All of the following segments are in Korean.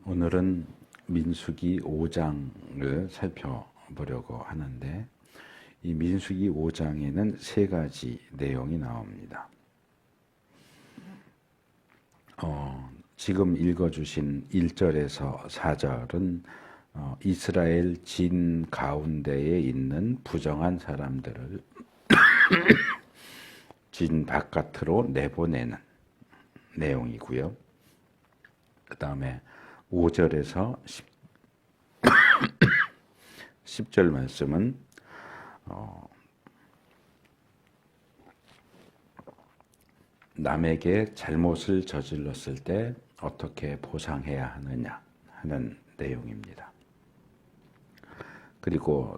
오늘은 민수기 5장을 살펴보려고 하는데 이 민수기 5장에는 세 가지 내용이 나옵니다. 지금 읽어주신 1절에서 4절은 이스라엘 진 가운데에 있는 부정한 사람들을 진 바깥으로 내보내는 내용이고요. 그 다음에 5절에서 10절 말씀은 남에게 잘못을 저질렀을 때 어떻게 보상해야 하느냐 하는 내용입니다. 그리고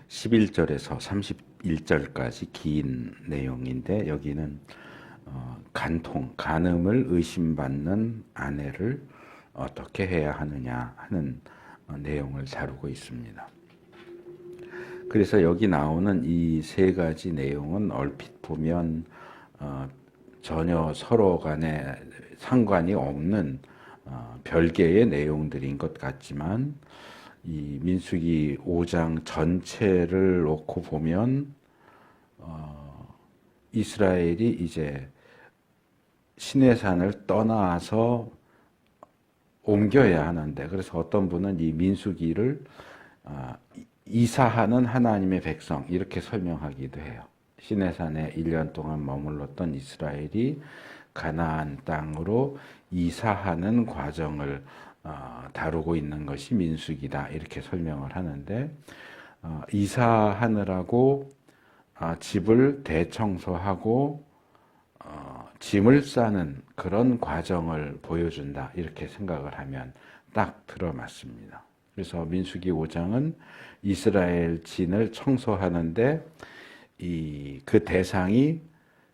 11절에서 31절까지 긴 내용인데 여기는 간음을 의심받는 아내를 어떻게 해야 하느냐 하는 내용을 다루고 있습니다. 그래서 여기 나오는 이 세 가지 내용은 얼핏 보면 전혀 서로 간에 상관이 없는 별개의 내용들인 것 같지만 이 민수기 5장 전체를 놓고 보면 이스라엘이 이제 시내산을 떠나서 옮겨야 하는데, 그래서 어떤 분은 이 민수기를 이사하는 하나님의 백성 이렇게 설명하기도 해요. 시내산에 1년 동안 머물렀던 이스라엘이 가나안 땅으로 이사하는 과정을 다루고 있는 것이 민수기다 이렇게 설명을 하는데, 이사하느라고 집을 대청소하고 짐을 싸는 그런 과정을 보여준다 이렇게 생각을 하면 딱 들어맞습니다. 그래서 민수기 5장은 이스라엘 진을 청소하는데 그 대상이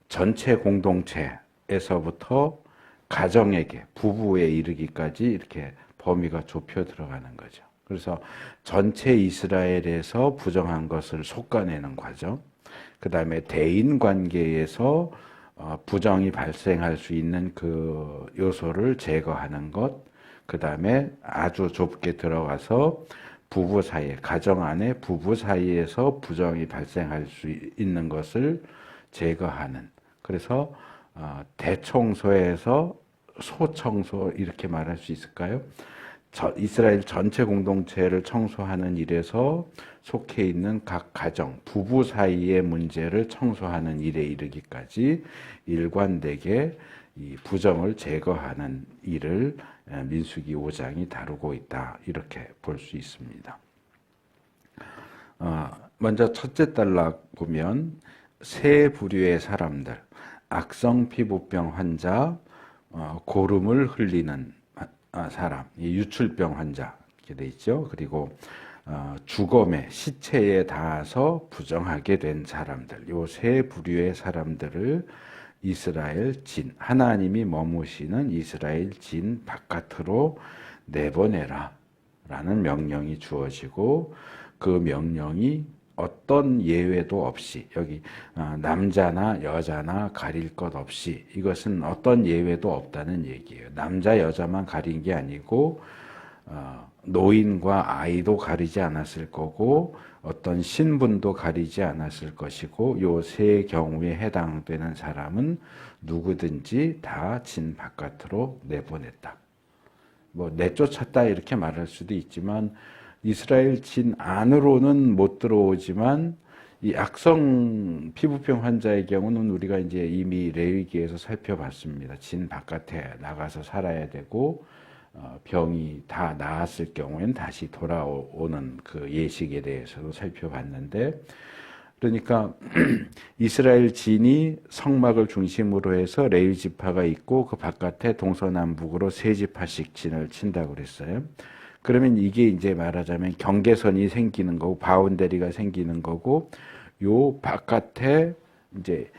전체 공동체에서부터 가정에게, 부부에 이르기까지 이렇게 범위가 좁혀 들어가는 거죠. 그래서 전체 이스라엘에서 부정한 것을 솎아내는 과정, 그 다음에 대인 관계에서 부정이 발생할 수 있는 그 요소를 제거하는 것, 그 다음에 아주 좁게 들어가서 부부 사이에, 가정 안에 부부 사이에서 부정이 발생할 수 있는 것을 제거하는, 그래서 대청소에서 소청소 이렇게 말할 수 있을까요? 이스라엘 전체 공동체를 청소하는 일에서 속해 있는 각 가정, 부부 사이의 문제를 청소하는 일에 이르기까지 일관되게 이 부정을 제거하는 일을 민수기 5장이 다루고 있다 이렇게 볼 수 있습니다. 먼저 첫째 단락 보면 세 부류의 사람들, 악성 피부병 환자, 고름을 흘리는 사람, 유출병 환자 이렇게 돼 있죠. 그리고 주검에, 시체에 닿아서 부정하게 된 사람들, 요 세 부류의 사람들을 이스라엘 진, 하나님이 머무시는 이스라엘 진 바깥으로 내보내라 라는 명령이 주어지고, 그 명령이 어떤 예외도 없이, 여기 남자나 여자나 가릴 것 없이, 이것은 어떤 예외도 없다는 얘기예요. 남자 여자만 가린 게 아니고 노인과 아이도 가리지 않았을 거고 어떤 신분도 가리지 않았을 것이고, 요 세 경우에 해당되는 사람은 누구든지 다 진 바깥으로 내보냈다. 뭐 내쫓았다 이렇게 말할 수도 있지만 이스라엘 진 안으로는 못 들어오지만 이 악성 피부병 환자의 경우는 우리가 이제 이미 레위기에서 살펴봤습니다. 진 바깥에 나가서 살아야 되고 병이 다 나았을 경우에는 다시 돌아오는 그 예식에 대해서도 살펴봤는데, 그러니까 이스라엘 진이 성막을 중심으로 해서 레위 지파가 있고 그 바깥에 동서남북으로 세 지파씩 진을 친다고 그랬어요. 그러면 이게 이제 말하자면 경계선이 생기는 거고 바운더리가 생기는 거고, 요 바깥에 이제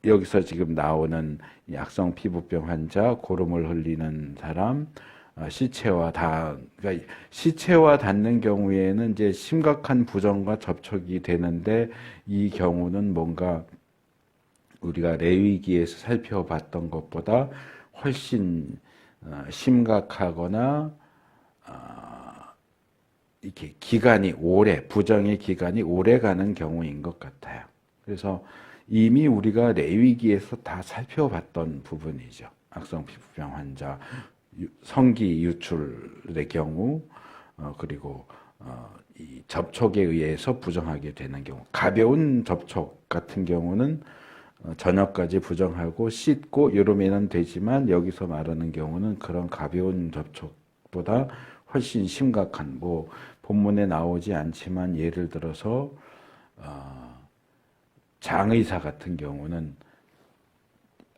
여기서 지금 나오는 악성 피부병 환자, 고름을 흘리는 사람, 그러니까 시체와 닿는 경우에는 이제 심각한 부정과 접촉이 되는데, 이 경우는 뭔가 우리가 레위기에서 살펴봤던 것보다 훨씬 심각하거나 이렇게 기간이 오래, 부정의 기간이 오래 가는 경우인 것 같아요. 그래서 이미 우리가 레위기에서 다 살펴봤던 부분이죠. 악성 피부병 환자, 성기 유출의 경우, 그리고 이 접촉에 의해서 부정하게 되는 경우, 가벼운 접촉 같은 경우는 저녁까지 부정하고 씻고 이러면 되지만, 여기서 말하는 경우는 그런 가벼운 접촉보다 훨씬 심각한, 뭐 본문에 나오지 않지만 예를 들어서 장의사 같은 경우는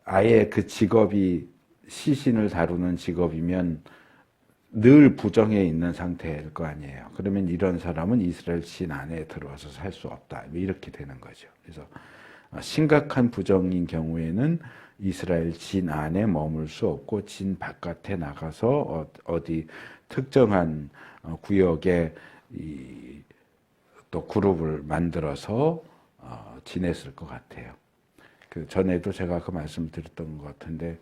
아예 그 직업이 시신을 다루는 직업이면 늘 부정해 있는 상태일 거 아니에요. 그러면 이런 사람은 이스라엘 진 안에 들어와서 살 수 없다, 이렇게 되는 거죠. 그래서 심각한 부정인 경우에는 이스라엘 진 안에 머물 수 없고 진 바깥에 나가서 어디 특정한 구역에 또 그룹을 만들어서 지냈을 것 같아요. 그 전에도 제가 그 말씀 드렸던 것 같은데,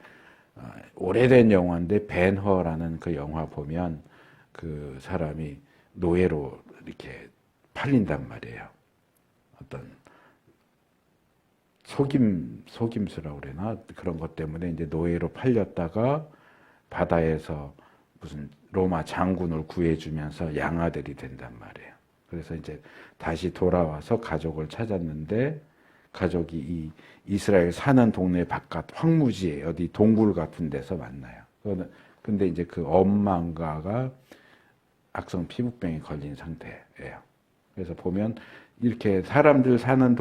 오래된 영화인데 벤허라는 그 영화 보면 그 사람이 노예로 이렇게 팔린단 말이에요. 어떤 속임수라고 그러나 그런 것 때문에 이제 노예로 팔렸다가 바다에서 무슨 로마 장군을 구해주면서 양아들이 된단 말이에요. 그래서 이제 다시 돌아와서 가족을 찾았는데, 가족이 이 이스라엘 사는 동네 바깥 황무지에 어디 동굴 같은 데서 만나요. 근데 이제 그 엄마가 악성 피부병에 걸린 상태예요. 그래서 보면 이렇게 사람들 사는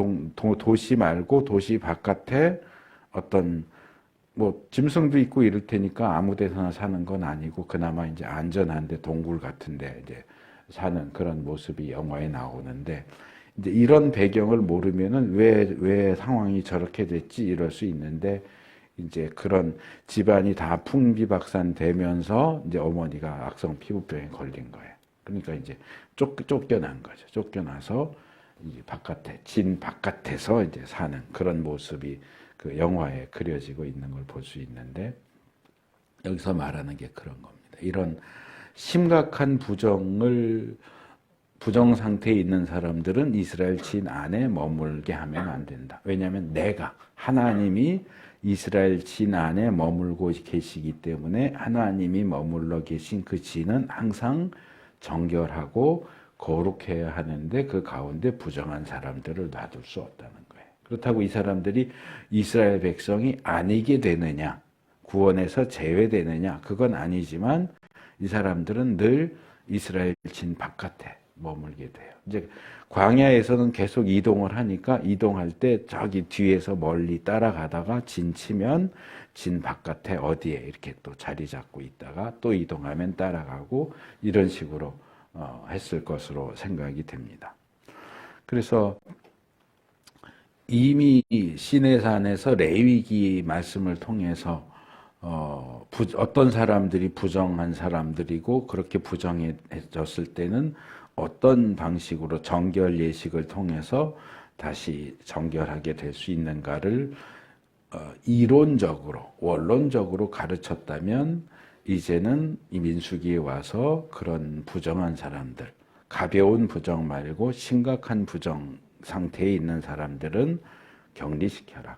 도시 말고 도시 바깥에 어떤 뭐 짐승도 있고 이럴 테니까 아무 데서나 사는 건 아니고 그나마 이제 안전한데 동굴 같은데 이제 사는 그런 모습이 영화에 나오는데, 이제 이런 배경을 모르면은 왜 상황이 저렇게 됐지 이럴 수 있는데, 이제 그런 집안이 다 풍비박산되면서 이제 어머니가 악성 피부병에 걸린 거예요. 그러니까 이제 쫓겨난 거죠. 쫓겨나서 이제 진 바깥에서 이제 사는 그런 모습이 그 영화에 그려지고 있는 걸 볼 수 있는데, 여기서 말하는 게 그런 겁니다. 이런 심각한 부정 상태에 있는 사람들은 이스라엘 진 안에 머물게 하면 안 된다. 왜냐하면 하나님이 이스라엘 진 안에 머물고 계시기 때문에 하나님이 머물러 계신 그 진은 항상 정결하고 거룩해야 하는데, 그 가운데 부정한 사람들을 놔둘 수 없다는 거예요. 그렇다고 이 사람들이 이스라엘 백성이 아니게 되느냐, 구원에서 제외되느냐, 그건 아니지만 이 사람들은 늘 이스라엘 진 바깥에 머물게 돼요. 이제 광야에서는 계속 이동을 하니까 이동할 때 저기 뒤에서 멀리 따라가다가 진치면 진 바깥에 어디에 이렇게 또 자리 잡고 있다가 또 이동하면 따라가고, 이런 식으로 했을 것으로 생각이 됩니다. 그래서 이미 시내산에서 레위기 말씀을 통해서 어떤 사람들이 부정한 사람들이고, 그렇게 부정해졌을 때는 어떤 방식으로 정결 예식을 통해서 다시 정결하게 될 수 있는가를 이론적으로, 원론적으로 가르쳤다면, 이제는 이 민수기에 와서 그런 부정한 사람들, 가벼운 부정 말고 심각한 부정 상태에 있는 사람들은 격리시켜라,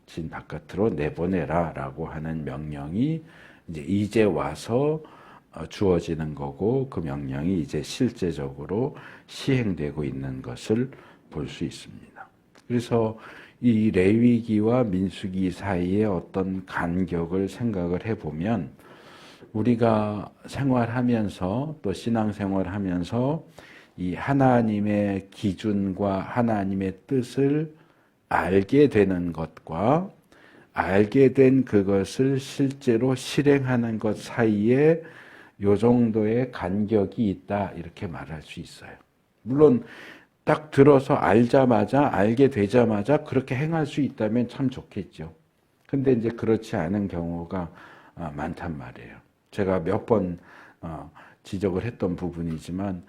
진 바깥으로 내보내라 라고 하는 명령이 이제 와서 주어지는 거고, 그 명령이 이제 실제적으로 시행되고 있는 것을 볼 수 있습니다. 그래서 이 레위기와 민수기 사이에 어떤 간격을 생각을 해보면, 우리가 생활하면서 또 신앙생활하면서 이 하나님의 기준과 하나님의 뜻을 알게 되는 것과 알게 된 그것을 실제로 실행하는 것 사이에 요 정도의 간격이 있다, 이렇게 말할 수 있어요. 물론 딱 들어서 알게 되자마자 그렇게 행할 수 있다면 참 좋겠죠. 근데 이제 그렇지 않은 경우가 많단 말이에요. 제가 몇 번 지적을 했던 부분이지만,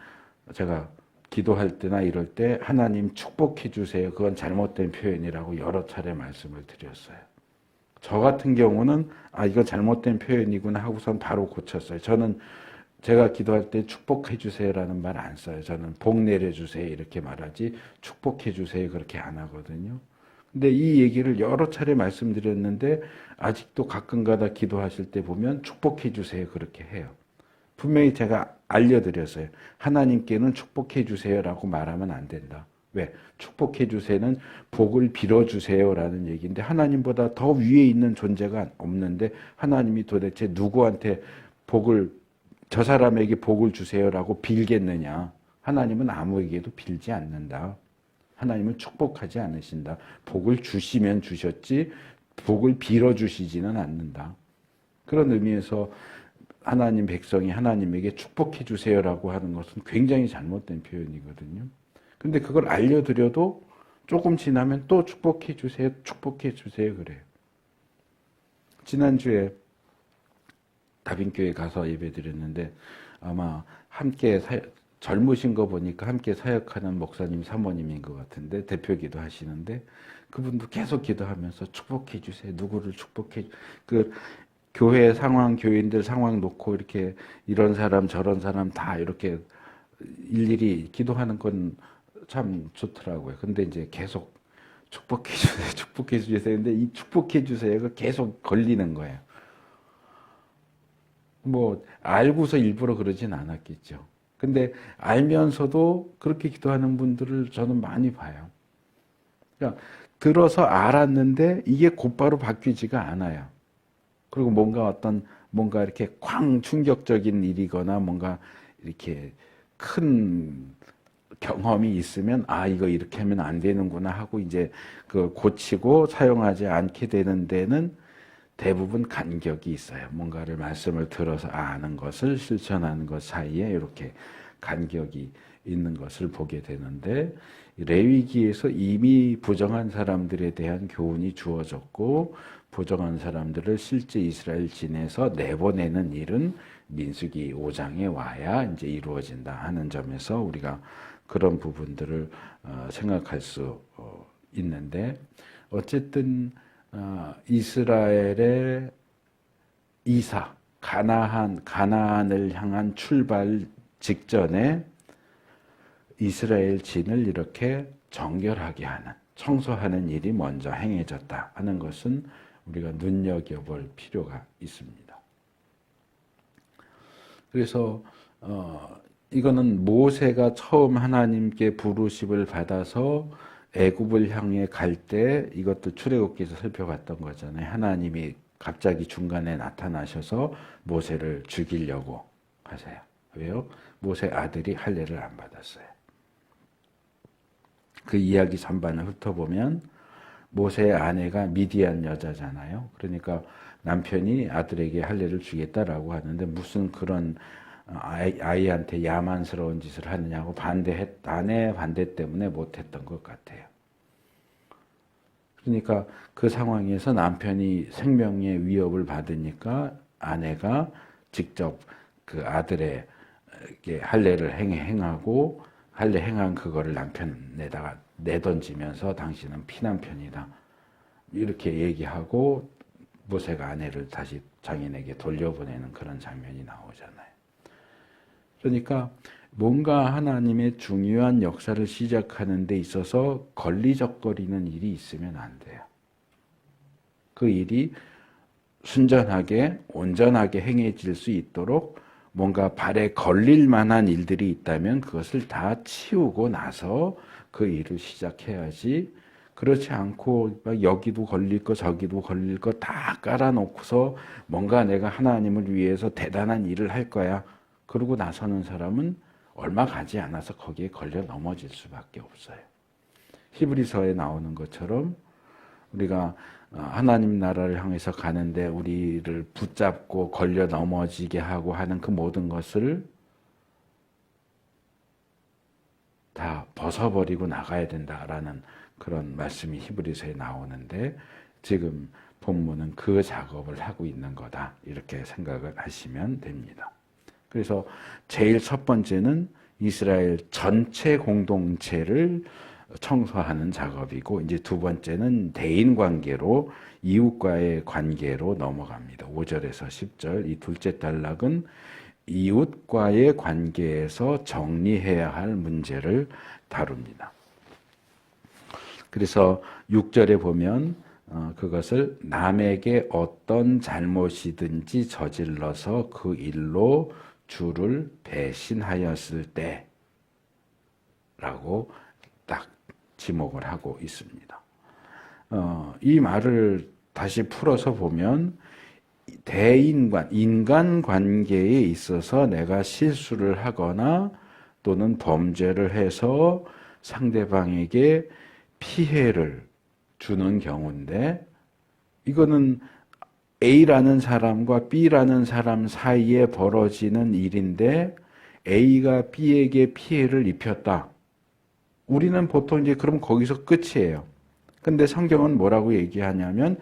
제가 기도할 때나 이럴 때 하나님 축복해 주세요. 그건 잘못된 표현이라고 여러 차례 말씀을 드렸어요. 저 같은 경우는 이건 잘못된 표현이구나 하고선 바로 고쳤어요. 저는 제가 기도할 때 축복해 주세요라는 말 안 써요. 저는 복 내려 주세요 이렇게 말하지 축복해 주세요 그렇게 안 하거든요. 근데 이 얘기를 여러 차례 말씀드렸는데 아직도 가끔가다 기도하실 때 보면 축복해 주세요 그렇게 해요. 분명히 제가 알려드렸어요. 하나님께는 축복해 주세요라고 말하면 안 된다. 왜? 축복해 주세요는 복을 빌어주세요라는 얘기인데 하나님보다 더 위에 있는 존재가 없는데 하나님이 도대체 누구한테 저 사람에게 복을 주세요라고 빌겠느냐. 하나님은 아무에게도 빌지 않는다. 하나님은 축복하지 않으신다. 복을 주시면 주셨지 복을 빌어주시지는 않는다. 그런 의미에서 하나님 백성이 하나님에게 축복해 주세요라고 하는 것은 굉장히 잘못된 표현이거든요. 근데 그걸 알려드려도 조금 지나면 또 축복해 주세요, 축복해 주세요 그래요. 지난주에 다빈교회 가서 예배드렸는데 아마 함께 젊으신 거 보니까 함께 사역하는 목사님 사모님인 것 같은데 대표기도 하시는데 그분도 계속 기도하면서 축복해 주세요. 누구를 그 교회 상황, 교인들 상황 놓고 이렇게 이런 사람 저런 사람 다 이렇게 일일이 기도하는 건 참 좋더라고요. 근데 이제 계속 축복해 주세요, 축복해 주세요. 근데 이 축복해 주세요가 계속 걸리는 거예요. 뭐 알고서 일부러 그러진 않았겠죠. 근데 알면서도 그렇게 기도하는 분들을 저는 많이 봐요. 그러니까 들어서 알았는데 이게 곧바로 바뀌지가 않아요. 그리고 뭔가 이렇게 쾅 충격적인 일이거나 뭔가 이렇게 큰 경험이 있으면 이거 이렇게 하면 안 되는구나 하고 이제 그걸 고치고 사용하지 않게 되는 데는 대부분 간격이 있어요. 뭔가를 말씀을 들어서 아는 것을 실천하는 것 사이에 이렇게 간격이 있는 것을 보게 되는데 레위기에서 이미 부정한 사람들에 대한 교훈이 주어졌고 부정한 사람들을 실제 이스라엘 진에서 내보내는 일은 민수기 5장에 와야 이제 이루어진다 하는 점에서 우리가 그런 부분들을 생각할 수 있는데 어쨌든 이스라엘의 이사 가나안을 향한 출발 직전에 이스라엘 진을 이렇게 정결하게 하는 청소하는 일이 먼저 행해졌다 하는 것은 우리가 눈여겨볼 필요가 있습니다. 그래서 이거는 모세가 처음 하나님께 부르심을 받아서 애굽을 향해 갈 때 이것도 출애굽기에서 살펴봤던 거잖아요. 하나님이 갑자기 중간에 나타나셔서 모세를 죽이려고 하세요. 왜요? 모세 아들이 할례를 안 받았어요. 그 이야기 전반을 훑어보면 모세의 아내가 미디안 여자잖아요. 그러니까 남편이 아들에게 할례를 주겠다라고 하는데 무슨 그런 아이한테 야만스러운 짓을 하느냐고 아내의 반대 때문에 못했던 것 같아요. 그러니까 그 상황에서 남편이 생명의 위협을 받으니까 아내가 직접 그 아들에게 할례를 행하고 할례 행한 그거를 남편에다가 내던지면서 당신은 피남편이다. 이렇게 얘기하고 모세가 아내를 다시 장인에게 돌려보내는 그런 장면이 나오잖아요. 그러니까 뭔가 하나님의 중요한 역사를 시작하는 데 있어서 걸리적거리는 일이 있으면 안 돼요. 그 일이 순전하게 온전하게 행해질 수 있도록 뭔가 발에 걸릴 만한 일들이 있다면 그것을 다 치우고 나서 그 일을 시작해야지 그렇지 않고 막 여기도 걸릴 거 저기도 걸릴 거 다 깔아놓고서 뭔가 내가 하나님을 위해서 대단한 일을 할 거야. 그러고 나서는 사람은 얼마 가지 않아서 거기에 걸려 넘어질 수밖에 없어요. 히브리서에 나오는 것처럼 우리가 하나님 나라를 향해서 가는데 우리를 붙잡고 걸려 넘어지게 하고 하는 그 모든 것을 다 벗어버리고 나가야 된다라는 그런 말씀이 히브리서에 나오는데 지금 본문은 그 작업을 하고 있는 거다 이렇게 생각을 하시면 됩니다. 그래서 제일 첫 번째는 이스라엘 전체 공동체를 청소하는 작업이고, 이제 두 번째는 대인 관계로, 이웃과의 관계로 넘어갑니다. 5절에서 10절. 이 둘째 단락은 이웃과의 관계에서 정리해야 할 문제를 다룹니다. 그래서 6절에 보면 그것을 남에게 어떤 잘못이든지 저질러서 그 일로 주를 배신하였을 때 라고 딱 지목을 하고 있습니다. 이 말을 다시 풀어서 보면 인간 관계에 있어서 내가 실수를 하거나 또는 범죄를 해서 상대방에게 피해를 주는 경우인데, 이거는 A라는 사람과 B라는 사람 사이에 벌어지는 일인데 A가 B에게 피해를 입혔다. 우리는 보통 이제 그럼 거기서 끝이에요. 근데 성경은 뭐라고 얘기하냐면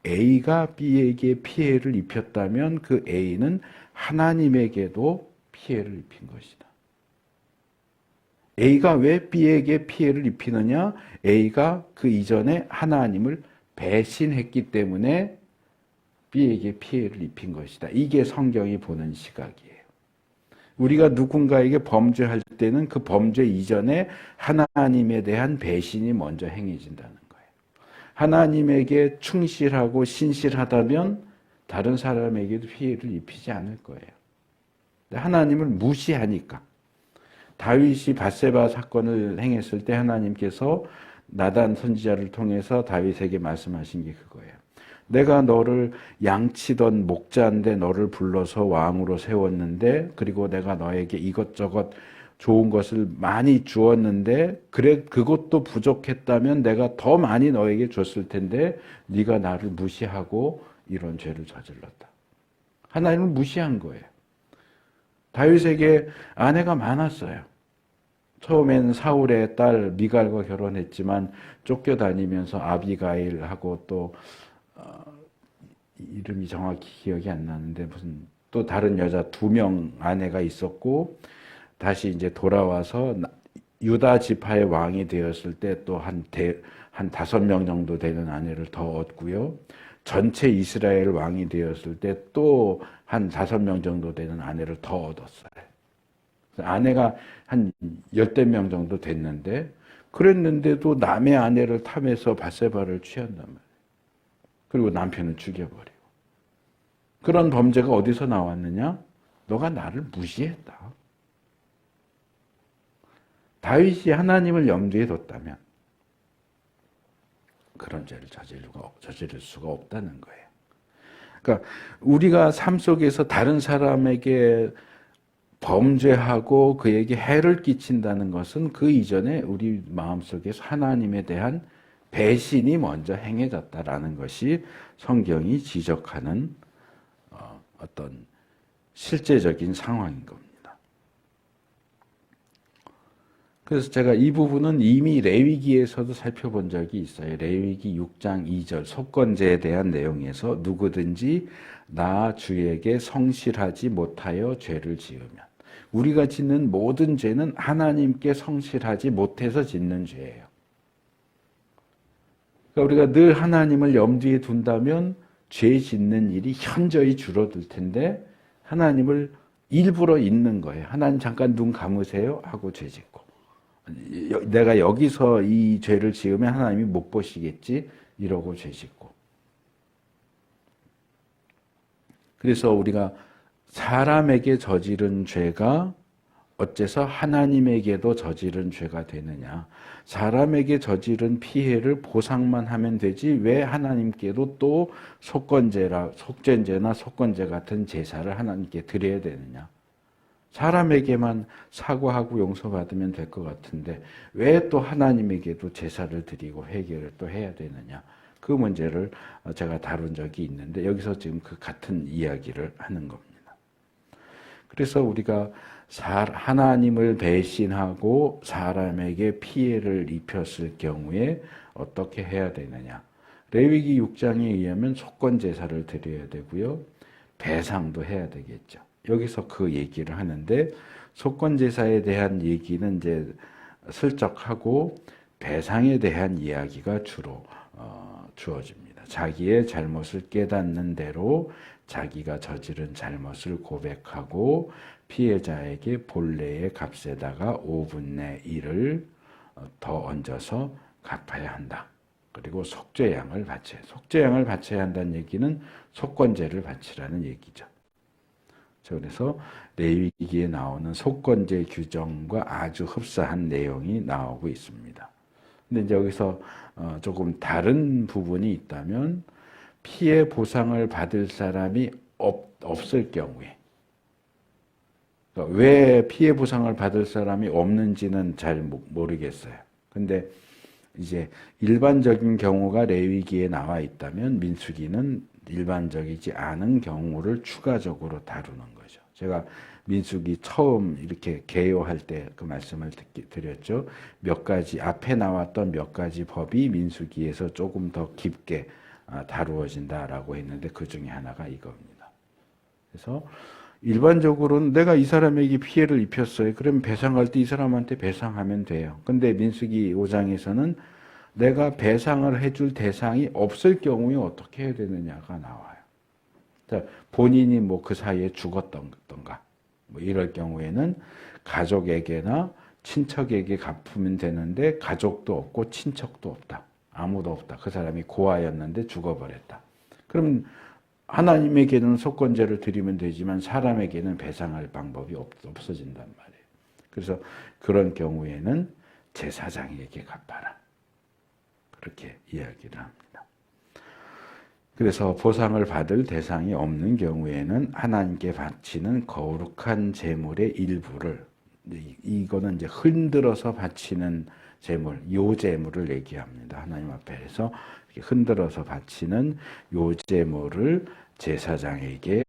A가 B에게 피해를 입혔다면 그 A는 하나님에게도 피해를 입힌 것이다. A가 왜 B에게 피해를 입히느냐? A가 그 이전에 하나님을 배신했기 때문에 B에게 피해를 입힌 것이다. 이게 성경이 보는 시각이에요. 우리가 누군가에게 범죄할 때는 그 범죄 이전에 하나님에 대한 배신이 먼저 행해진다는 거예요. 하나님에게 충실하고 신실하다면 다른 사람에게도 피해를 입히지 않을 거예요. 하나님을 무시하니까. 다윗이 밧세바 사건을 행했을 때 하나님께서 나단 선지자를 통해서 다윗에게 말씀하신 게 그거예요. 내가 너를 양치던 목자인데 너를 불러서 왕으로 세웠는데, 그리고 내가 너에게 이것저것 좋은 것을 많이 주었는데 그래 그것도 부족했다면 내가 더 많이 너에게 줬을 텐데 네가 나를 무시하고 이런 죄를 저질렀다. 하나님을 무시한 거예요. 다윗에게 아내가 많았어요. 처음에는 사울의 딸 미갈과 결혼했지만 쫓겨다니면서 아비가일하고 또 이름이 정확히 기억이 안 나는데 무슨 또 다른 여자 2명 아내가 있었고, 다시 이제 돌아와서 유다 지파의 왕이 되었을 때 또 한 5명 정도 되는 아내를 더 얻고요. 전체 이스라엘 왕이 되었을 때 또 한 5명 정도 되는 아내를 더 얻었어요. 아내가 한 10명 정도 됐는데, 그랬는데도 남의 아내를 탐해서 밧세바를 취한단 말이에요. 그리고 남편은 죽여버리고. 그런 범죄가 어디서 나왔느냐? 너가 나를 무시했다. 다윗이 하나님을 염두에 뒀다면 그런 죄를 저지를 수가 없다는 거예요. 그러니까 우리가 삶 속에서 다른 사람에게 범죄하고 그에게 해를 끼친다는 것은 그 이전에 우리 마음속에서 하나님에 대한 배신이 먼저 행해졌다라는 것이 성경이 지적하는 어떤 실제적인 상황인 겁니다. 그래서 제가 이 부분은 이미 레위기에서도 살펴본 적이 있어요. 레위기 6장 2절 속건제에 대한 내용에서 누구든지 나 주에게 성실하지 못하여 죄를 지으면, 우리가 짓는 모든 죄는 하나님께 성실하지 못해서 짓는 죄예요. 그러니까 우리가 늘 하나님을 염두에 둔다면 죄 짓는 일이 현저히 줄어들 텐데 하나님을 일부러 잊는 거예요. 하나님 잠깐 눈 감으세요 하고 죄 짓고, 내가 여기서 이 죄를 지으면 하나님이 못 보시겠지 이러고 죄 짓고. 그래서 우리가 사람에게 저지른 죄가 어째서 하나님에게도 저지른 죄가 되느냐. 사람에게 저지른 피해를 보상만 하면 되지 왜 하나님께도 또 속죄제나 속건제 같은 제사를 하나님께 드려야 되느냐. 사람에게만 사과하고 용서받으면 될 것 같은데 왜 또 하나님에게도 제사를 드리고 회개를 또 해야 되느냐. 그 문제를 제가 다룬 적이 있는데 여기서 지금 그 같은 이야기를 하는 겁니다. 그래서 우리가 하나님을 배신하고 사람에게 피해를 입혔을 경우에 어떻게 해야 되느냐. 레위기 6장에 의하면 속건제사를 드려야 되고요. 배상도 해야 되겠죠. 여기서 그 얘기를 하는데 속건제사에 대한 얘기는 이제 슬쩍하고 배상에 대한 이야기가 주로 주어집니다. 자기의 잘못을 깨닫는 대로 자기가 저지른 잘못을 고백하고 피해자에게 본래의 값에다가 5분의 1을 더 얹어서 갚아야 한다. 그리고 속죄양을 바쳐야, 속죄양을 바쳐야 한다는 얘기는 속건제를 바치라는 얘기죠. 그래서 레위기에 나오는 속건제 규정과 아주 흡사한 내용이 나오고 있습니다. 근데 이제 여기서 조금 다른 부분이 있다면 피해 보상을 받을 사람이 없을 경우에, 그러니까 왜 피해 보상을 받을 사람이 없는지는 잘 모르겠어요. 근데 이제 일반적인 경우가 레위기에 나와 있다면 민수기는 일반적이지 않은 경우를 추가적으로 다루는 거죠. 제가 민수기 처음 이렇게 개요할 때 그 말씀을 드렸죠. 몇 가지 앞에 나왔던 몇 가지 법이 민수기에서 조금 더 깊게 다루어진다라고 했는데 그 중에 하나가 이겁니다. 그래서 일반적으로는 내가 이 사람에게 피해를 입혔어요. 그럼 배상할 때 이 사람한테 배상하면 돼요. 근데 민수기 5장에서는 내가 배상을 해줄 대상이 없을 경우에 어떻게 해야 되느냐가 나와요. 자, 본인이 뭐 그 사이에 죽었던가 뭐 이럴 경우에는 가족에게나 친척에게 갚으면 되는데 가족도 없고 친척도 없다. 아무도 없다. 그 사람이 고아였는데 죽어버렸다. 그럼 하나님에게는 속건제를 드리면 되지만 사람에게는 배상할 방법이 없어진단 말이에요. 그래서 그런 경우에는 제사장에게 갚아라. 그렇게 이야기를 합니다. 그래서 보상을 받을 대상이 없는 경우에는 하나님께 바치는 거룩한 제물의 일부를, 이거는 이제 흔들어서 바치는 제물, 요제물을 얘기합니다. 하나님 앞에서 흔들어서 바치는 요제물을 제사장에게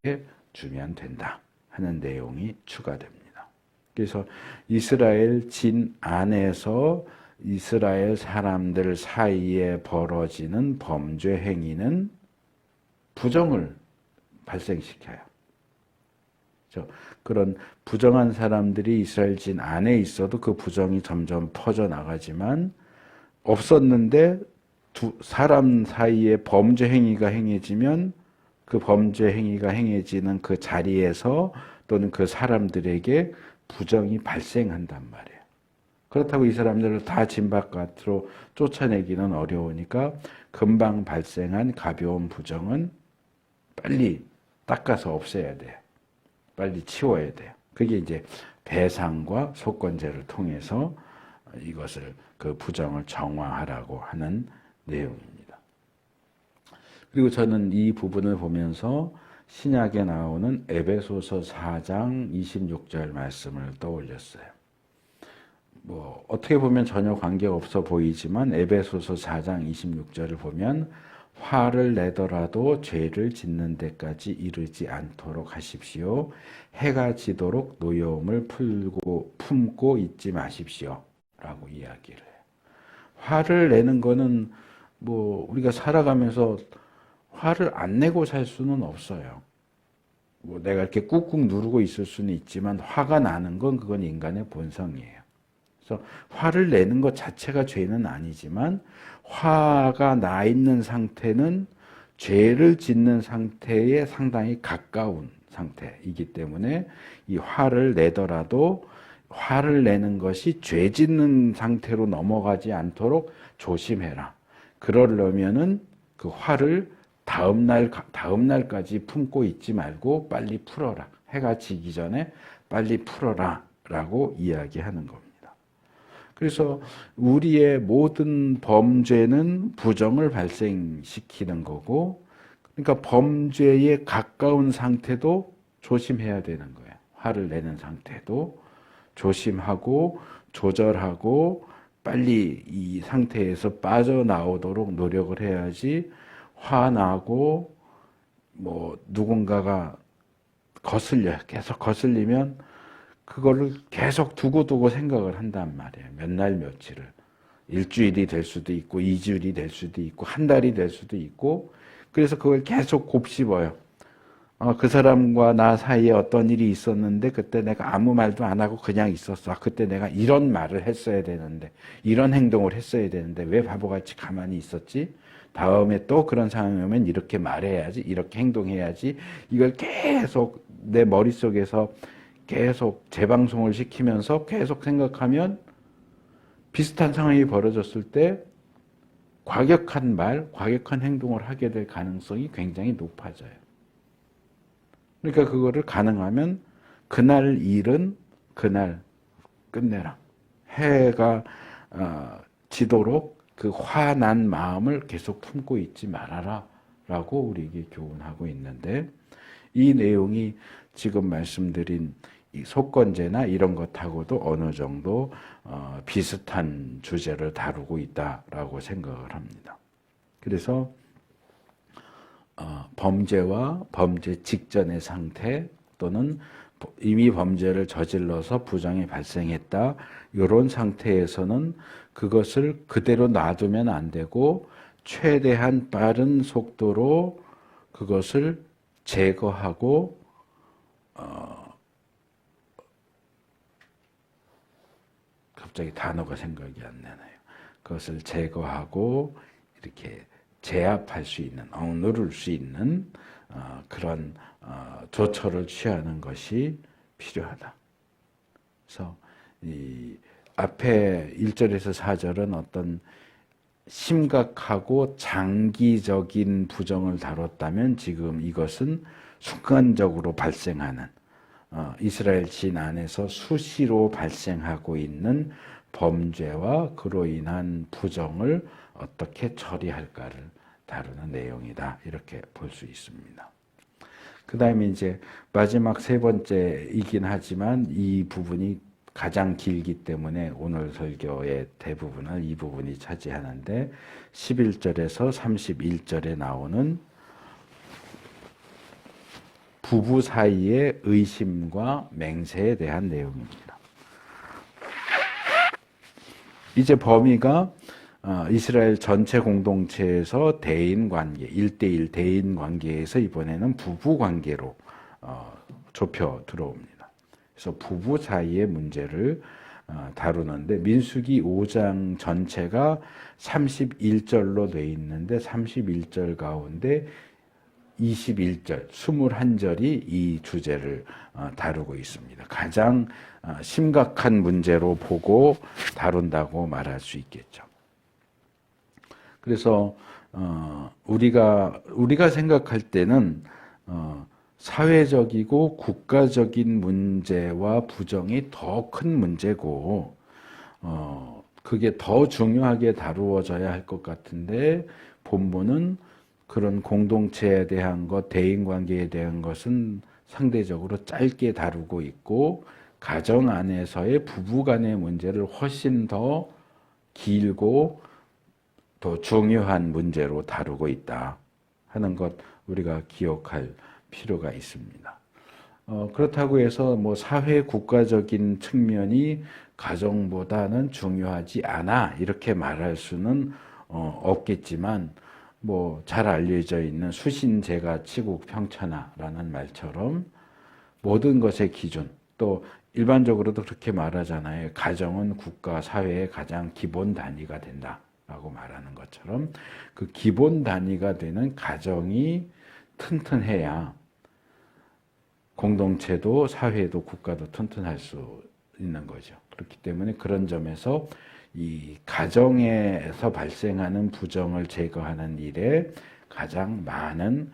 주면 된다 하는 내용이 추가됩니다. 그래서 이스라엘 진 안에서 이스라엘 사람들 사이에 벌어지는 범죄 행위는 부정을 발생시켜요. 그런 부정한 사람들이 이스라엘 진 안에 있어도 그 부정이 점점 퍼져나가지만 없었는데 사람 사이에 범죄 행위가 행해지면 그 범죄 행위가 행해지는 그 자리에서 또는 그 사람들에게 부정이 발생한단 말이에요. 그렇다고 이 사람들을 다 진 바깥으로 쫓아내기는 어려우니까 금방 발생한 가벼운 부정은 빨리 닦아서 없애야 돼요. 빨리 치워야 돼요. 그게 이제 배상과 속건제를 통해서 이것을 그 부정을 정화하라고 하는 내용입니다. 그리고 저는 이 부분을 보면서 신약에 나오는 에베소서 4장 26절 말씀을 떠올렸어요. 뭐 어떻게 보면 전혀 관계가 없어 보이지만 에베소서 4장 26절을 보면 화를 내더라도 죄를 짓는 데까지 이르지 않도록 하십시오. 해가 지도록 노여움을 품고 있지 마십시오. 라고 이야기를 해요. 화를 내는 거는 뭐 우리가 살아가면서 화를 안 내고 살 수는 없어요. 뭐 내가 이렇게 꾹꾹 누르고 있을 수는 있지만 화가 나는 건 그건 인간의 본성이에요. 그래서 화를 내는 것 자체가 죄는 아니지만 화가 나 있는 상태는 죄를 짓는 상태에 상당히 가까운 상태이기 때문에 이 화를 내더라도 화를 내는 것이 죄 짓는 상태로 넘어가지 않도록 조심해라. 그러려면은 그 화를 다음 날까지 품고 있지 말고 빨리 풀어라. 해가 지기 전에 빨리 풀어라. 라고 이야기하는 겁니다. 그래서 우리의 모든 범죄는 부정을 발생시키는 거고, 그러니까 범죄에 가까운 상태도 조심해야 되는 거예요. 화를 내는 상태도 조심하고 조절하고 빨리 이 상태에서 빠져나오도록 노력을 해야지, 화나고 뭐 누군가가 계속 거슬리면 그거를 계속 두고 생각을 한단 말이에요. 몇 날 며칠을. 일주일이 될 수도 있고 2주일이 될 수도 있고 한 달이 될 수도 있고, 그래서 그걸 계속 곱씹어요. 그 사람과 나 사이에 어떤 일이 있었는데 그때 내가 아무 말도 안 하고 그냥 있었어. 그때 내가 이런 말을 했어야 되는데, 이런 행동을 했어야 되는데 왜 바보같이 가만히 있었지? 다음에 또 그런 상황이 오면 이렇게 말해야지, 이렇게 행동해야지. 이걸 계속 내 머릿속에서 계속 재방송을 시키면서 계속 생각하면 비슷한 상황이 벌어졌을 때 과격한 말, 과격한 행동을 하게 될 가능성이 굉장히 높아져요. 그러니까 그거를 가능하면 그날 일은 그날 끝내라. 해가 지도록 그 화난 마음을 계속 품고 있지 말아라 라고 우리에게 교훈하고 있는데, 이 내용이 지금 말씀드린 이 속건제나 이런 것하고도 어느 정도 비슷한 주제를 다루고 있다라고 생각을 합니다. 그래서 범죄와 범죄 직전의 상태, 또는 이미 범죄를 저질러서 부정이 발생했다, 이런 상태에서는 그것을 그대로 놔두면 안 되고 최대한 빠른 속도로 그것을 제거하고 갑자기 단어가 생각이 안 나네요. 그것을 제거하고 이렇게 제압할 수 있는, 억누를 수 있는 그런 조처를 취하는 것이 필요하다. 그래서 이 앞에 1절에서 4절은 어떤 심각하고 장기적인 부정을 다뤘다면, 지금 이것은 순간적으로 발생하는, 이스라엘 진 안에서 수시로 발생하고 있는 범죄와 그로 인한 부정을 어떻게 처리할까를 다루는 내용이다, 이렇게 볼 수 있습니다. 그 다음에 이제 마지막 세 번째이긴 하지만 이 부분이 가장 길기 때문에 오늘 설교의 대부분을 이 부분이 차지하는데, 11절에서 31절에 나오는 부부 사이의 의심과 맹세에 대한 내용입니다. 이제 범위가 이스라엘 전체 공동체에서 대인 관계, 1대1 대인 관계에서 이번에는 부부 관계로 좁혀 들어옵니다. 그래서 부부 사이의 문제를 다루는데, 민수기 5장 전체가 31절로 돼 있는데 31절 가운데 21절, 21절이 이 주제를 다루고 있습니다. 가장 심각한 문제로 보고 다룬다고 말할 수 있겠죠. 그래서 우리가 생각할 때는 사회적이고 국가적인 문제와 부정이 더 큰 문제고 그게 더 중요하게 다루어져야 할 것 같은데, 본문은 그런 공동체에 대한 것, 대인관계에 대한 것은 상대적으로 짧게 다루고 있고, 가정 안에서의 부부간의 문제를 훨씬 더 길고 더 중요한 문제로 다루고 있다 하는 것, 우리가 기억할 필요가 있습니다. 그렇다고 해서 뭐 사회 국가적인 측면이 가정보다는 중요하지 않아 이렇게 말할 수는 없겠지만, 뭐 잘 알려져 있는 수신제가 치국 평천하라는 말처럼 모든 것의 기준, 또 일반적으로도 그렇게 말하잖아요. 가정은 국가 사회의 가장 기본 단위가 된다라고 말하는 것처럼, 그 기본 단위가 되는 가정이 튼튼해야 공동체도 사회도 국가도 튼튼할 수 있는 거죠. 그렇기 때문에 그런 점에서 이 가정에서 발생하는 부정을 제거하는 일에 가장 많은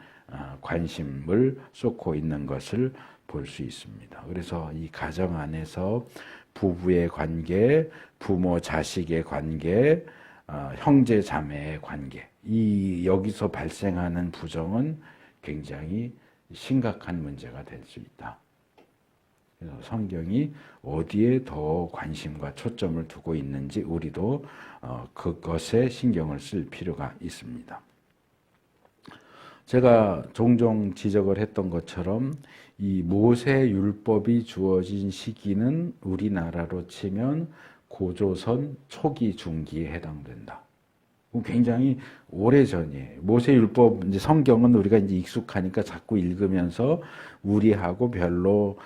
관심을 쏟고 있는 것을 볼 수 있습니다. 그래서 이 가정 안에서 부부의 관계, 부모 자식의 관계, 형제 자매의 관계, 여기서 발생하는 부정은 굉장히 심각한 문제가 될 수 있다. 그래서 성경이 어디에 더 관심과 초점을 두고 있는지 우리도 그것에 신경을 쓸 필요가 있습니다. 제가 종종 지적을 했던 것처럼 이 모세 율법이 주어진 시기는 우리나라로 치면 고조선 초기 중기에 해당된다. 굉장히 오래전이에요. 모세율법 이제 성경은 우리가 이제 익숙하니까 자꾸 읽으면서 우리하고 별로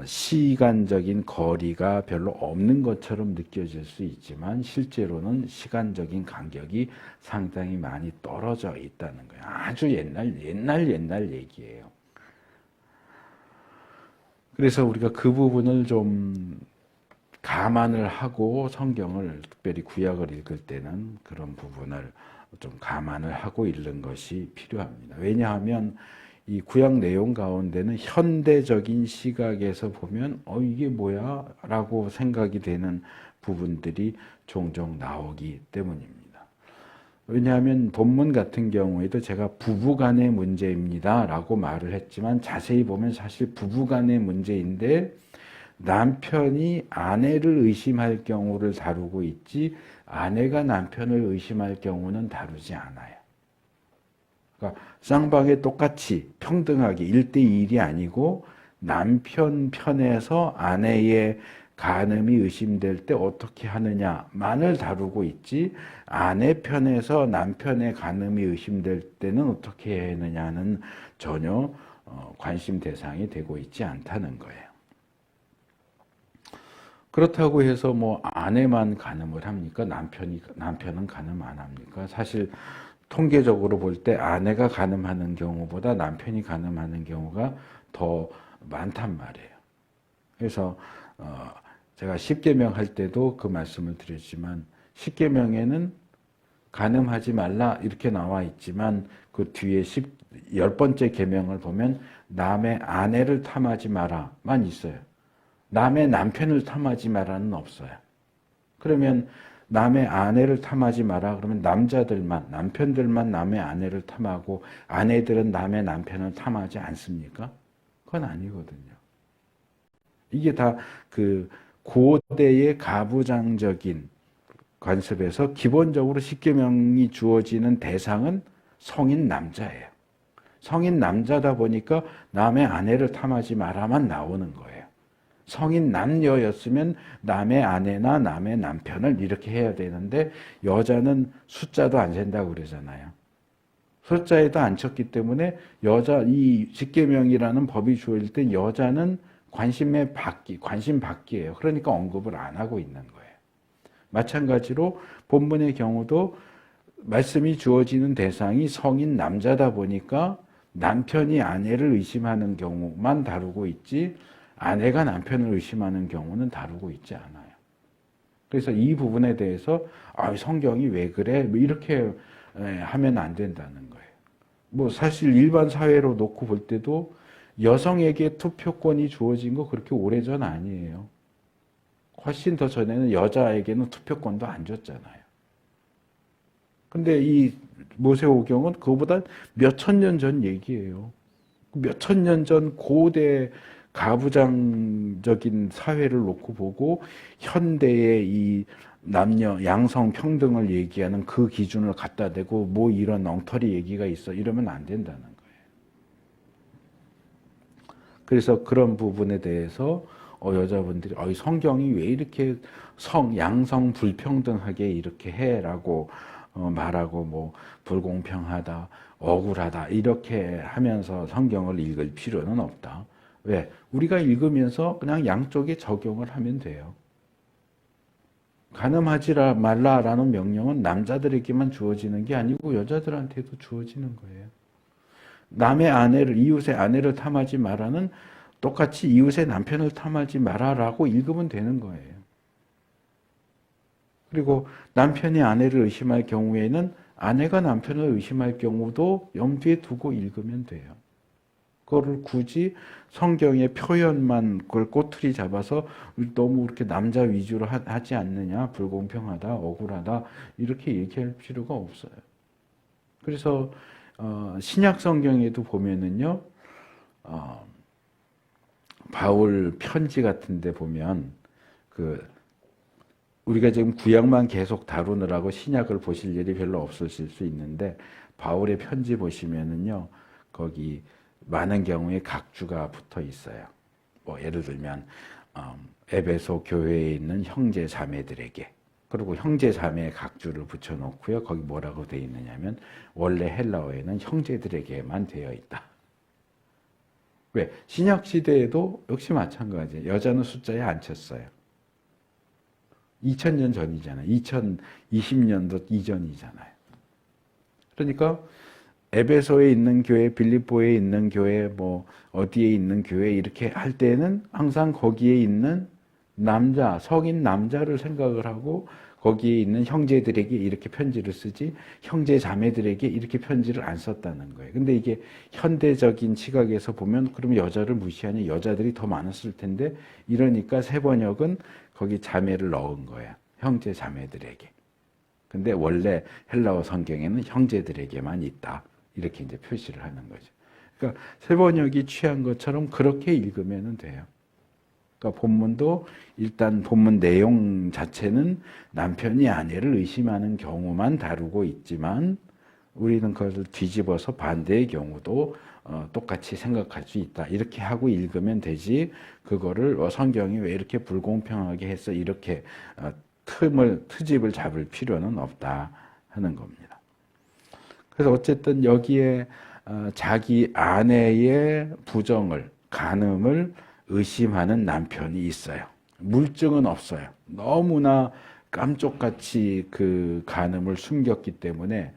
시간적인 거리가 별로 없는 것처럼 느껴질 수 있지만 실제로는 시간적인 간격이 상당히 많이 떨어져 있다는 거예요. 아주 옛날 얘기예요. 그래서 우리가 그 부분을 좀 감안을 하고 성경을 특별히 구약을 읽을 때는 그런 부분을 좀 감안을 하고 읽는 것이 필요합니다. 왜냐하면 이 구약 내용 가운데는 현대적인 시각에서 보면 이게 뭐야? 라고 생각이 되는 부분들이 종종 나오기 때문입니다. 왜냐하면 본문 같은 경우에도 제가 부부간의 문제입니다 라고 말을 했지만 자세히 보면 사실 부부간의 문제인데 남편이 아내를 의심할 경우를 다루고 있지 아내가 남편을 의심할 경우는 다루지 않아요. 그러니까 쌍방에 똑같이 평등하게 1대1이 아니고 남편 편에서 아내의 간음이 의심될 때 어떻게 하느냐만을 다루고 있지 아내 편에서 남편의 간음이 의심될 때는 어떻게 해야 하느냐는 전혀 관심 대상이 되고 있지 않다는 거예요. 그렇다고 해서 뭐 아내만 간음을 합니까? 남편은 간음 안 합니까? 사실 통계적으로 볼 때 아내가 간음하는 경우보다 남편이 간음하는 경우가 더 많단 말이에요. 그래서 제가 10계명 할 때도 그 말씀을 드렸지만 10계명에는 간음하지 말라 이렇게 나와 있지만 그 뒤에 10번째 계명을 보면 남의 아내를 탐하지 마라만 있어요. 남의 남편을 탐하지 마라는 없어요. 그러면 남의 아내를 탐하지 마라 그러면 남편들만 남의 아내를 탐하고 아내들은 남의 남편을 탐하지 않습니까? 그건 아니거든요. 이게 다 그 고대의 가부장적인 관습에서 기본적으로 십계명이 주어지는 대상은 성인 남자예요. 성인 남자다 보니까 남의 아내를 탐하지 마라만 나오는 거예요. 성인 남녀였으면 남의 아내나 남의 남편을 이렇게 해야 되는데 여자는 숫자도 안 센다고 그러잖아요. 숫자에도 안 쳤기 때문에 이 십계명이라는 법이 주어질 때 여자는 관심 받기예요. 그러니까 언급을 안 하고 있는 거예요. 마찬가지로 본문의 경우도 말씀이 주어지는 대상이 성인 남자다 보니까 남편이 아내를 의심하는 경우만 다루고 있지 아내가 남편을 의심하는 경우는 다루고 있지 않아요. 그래서 이 부분에 대해서 성경이 왜 그래? 이렇게 하면 안 된다는 거예요. 뭐 사실 일반 사회로 놓고 볼 때도 여성에게 투표권이 주어진 거 그렇게 오래전 아니에요. 훨씬 더 전에는 여자에게는 투표권도 안 줬잖아요. 근데 이 모세오경은 그거보다 몇천 년 전 얘기예요. 몇천 년 전 고대 가부장적인 사회를 놓고 보고 현대의 이 남녀 양성 평등을 얘기하는 그 기준을 갖다 대고 뭐 이런 엉터리 얘기가 있어 이러면 안 된다는 거예요. 그래서 그런 부분에 대해서 여자분들이 성경이 왜 이렇게 양성 불평등하게 이렇게 해라고 말하고 뭐 불공평하다, 억울하다 이렇게 하면서 성경을 읽을 필요는 없다. 왜? 우리가 읽으면서 그냥 양쪽에 적용을 하면 돼요. 간음하지 말라라는 명령은 남자들에게만 주어지는 게 아니고 여자들한테도 주어지는 거예요. 이웃의 아내를 탐하지 마라는 똑같이 이웃의 남편을 탐하지 마라라고 읽으면 되는 거예요. 그리고 남편이 아내를 의심할 경우에는 아내가 남편을 의심할 경우도 염두에 두고 읽으면 돼요. 그거를 굳이 성경의 표현만 그걸 꼬투리 잡아서 너무 그렇게 남자 위주로 하지 않느냐, 불공평하다, 억울하다 이렇게 얘기할 필요가 없어요. 그래서 신약 성경에도 보면은요, 바울 편지 같은데 보면 우리가 지금 구약만 계속 다루느라고 신약을 보실 일이 별로 없으실 수 있는데 바울의 편지 보시면은요, 거기 많은 경우에 각주가 붙어 있어요. 뭐 예를 들면 에베소 교회에 있는 형제 자매들에게 그리고 형제 자매의 각주를 붙여놓고요. 거기 뭐라고 되어 있느냐면 원래 헬라어에는 형제들에게만 되어 있다. 왜? 신약 시대에도 역시 마찬가지예요. 여자는 숫자에 안 쳤어요. 2000년 전이잖아요. 2020년도 이전이잖아요. 그러니까 에베소에 있는 교회, 빌립보에 있는 교회, 뭐 어디에 있는 교회 이렇게 할 때는 항상 거기에 있는 남자, 성인 남자를 생각을 하고 거기에 있는 형제들에게 이렇게 편지를 쓰지 형제 자매들에게 이렇게 편지를 안 썼다는 거예요. 근데 이게 현대적인 시각에서 보면 그럼 여자를 무시하니 여자들이 더 많았을 텐데 이러니까 새번역은 거기 자매를 넣은 거야. 형제 자매들에게. 근데 원래 헬라어 성경에는 형제들에게만 있다. 이렇게 이제 표시를 하는 거죠. 그러니까 새번역이 취한 것처럼 그렇게 읽으면 돼요. 그러니까 본문도 일단 본문 내용 자체는 남편이 아내를 의심하는 경우만 다루고 있지만 우리는 그것을 뒤집어서 반대의 경우도 똑같이 생각할 수 있다. 이렇게 하고 읽으면 되지 그거를 성경이 왜 이렇게 불공평하게 해서 이렇게 트집을 잡을 필요는 없다 하는 겁니다. 그래서 어쨌든 여기에 자기 아내의 부정을, 간음을 의심하는 남편이 있어요. 물증은 없어요. 너무나 깜쪽같이 그 간음을 숨겼기 때문에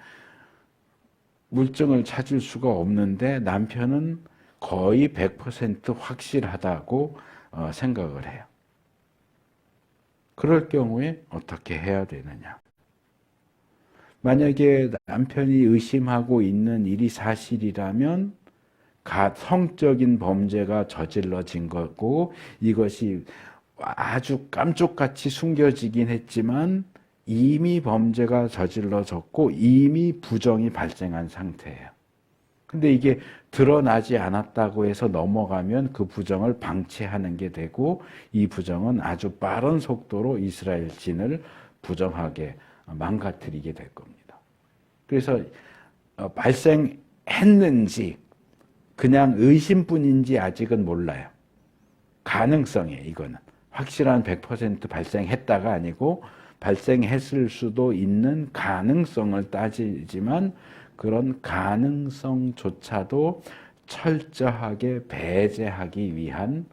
물증을 찾을 수가 없는데 남편은 거의 100% 확실하다고 생각을 해요. 그럴 경우에 어떻게 해야 되느냐? 만약에 남편이 의심하고 있는 일이 사실이라면 성적인 범죄가 저질러진 거고 이것이 아주 깜쪽같이 숨겨지긴 했지만 이미 범죄가 저질러졌고 이미 부정이 발생한 상태예요. 근데 이게 드러나지 않았다고 해서 넘어가면 그 부정을 방치하는 게 되고 이 부정은 아주 빠른 속도로 이스라엘 진을 부정하게 망가뜨리게 될 겁니다. 그래서 발생했는지 그냥 의심뿐인지 아직은 몰라요. 가능성이에요, 이거는. 확실한 100% 발생했다가 아니고 발생했을 수도 있는 가능성을 따지지만 그런 가능성조차도 철저하게 배제하기 위한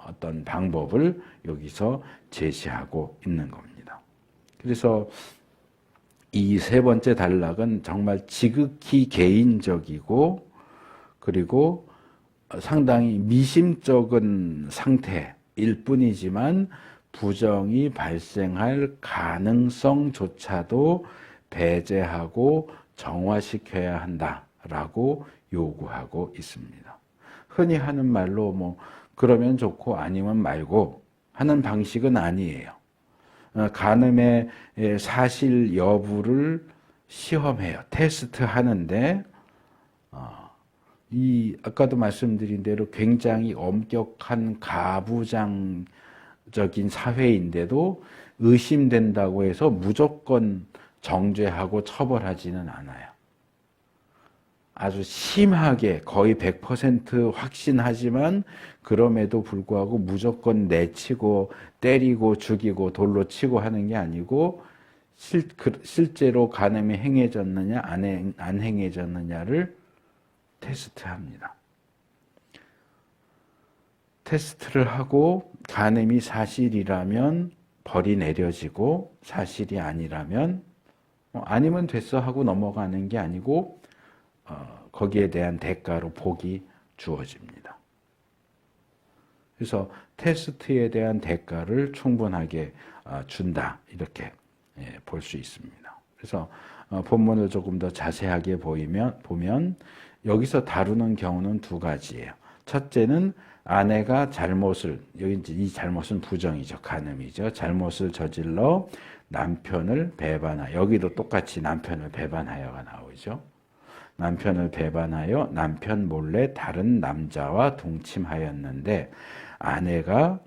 어떤 방법을 여기서 제시하고 있는 겁니다. 그래서 이 세 번째 단락은 정말 지극히 개인적이고 그리고 상당히 미심쩍은 상태일 뿐이지만 부정이 발생할 가능성조차도 배제하고 정화시켜야 한다라고 요구하고 있습니다. 흔히 하는 말로 뭐 그러면 좋고 아니면 말고 하는 방식은 아니에요. 간음의 사실 여부를 시험해요. 테스트 하는데 아까도 말씀드린 대로 굉장히 엄격한 가부장적인 사회인데도 의심된다고 해서 무조건 정죄하고 처벌하지는 않아요. 아주 심하게 거의 100% 확신하지만 그럼에도 불구하고 무조건 내치고 때리고 죽이고 돌로 치고 하는 게 아니고 실제로 간음이 행해졌느냐 안 행해졌느냐를 테스트합니다. 테스트를 하고 간음이 사실이라면 벌이 내려지고 사실이 아니라면 아니면 됐어 하고 넘어가는 게 아니고 거기에 대한 대가로 복이 주어집니다. 그래서 테스트에 대한 대가를 충분하게 준다 이렇게 볼 수 있습니다. 그래서 본문을 조금 더 자세하게 보면 여기서 다루는 경우는 두 가지예요. 첫째는 아내가 잘못을, 여기 이제 이 잘못은 부정이죠. 간음이죠. 잘못을 저질러 남편을 배반하여, 여기도 똑같이 남편을 배반하여가 나오죠. 남편을 배반하여 남편 몰래 다른 남자와 동침하였는데 아내가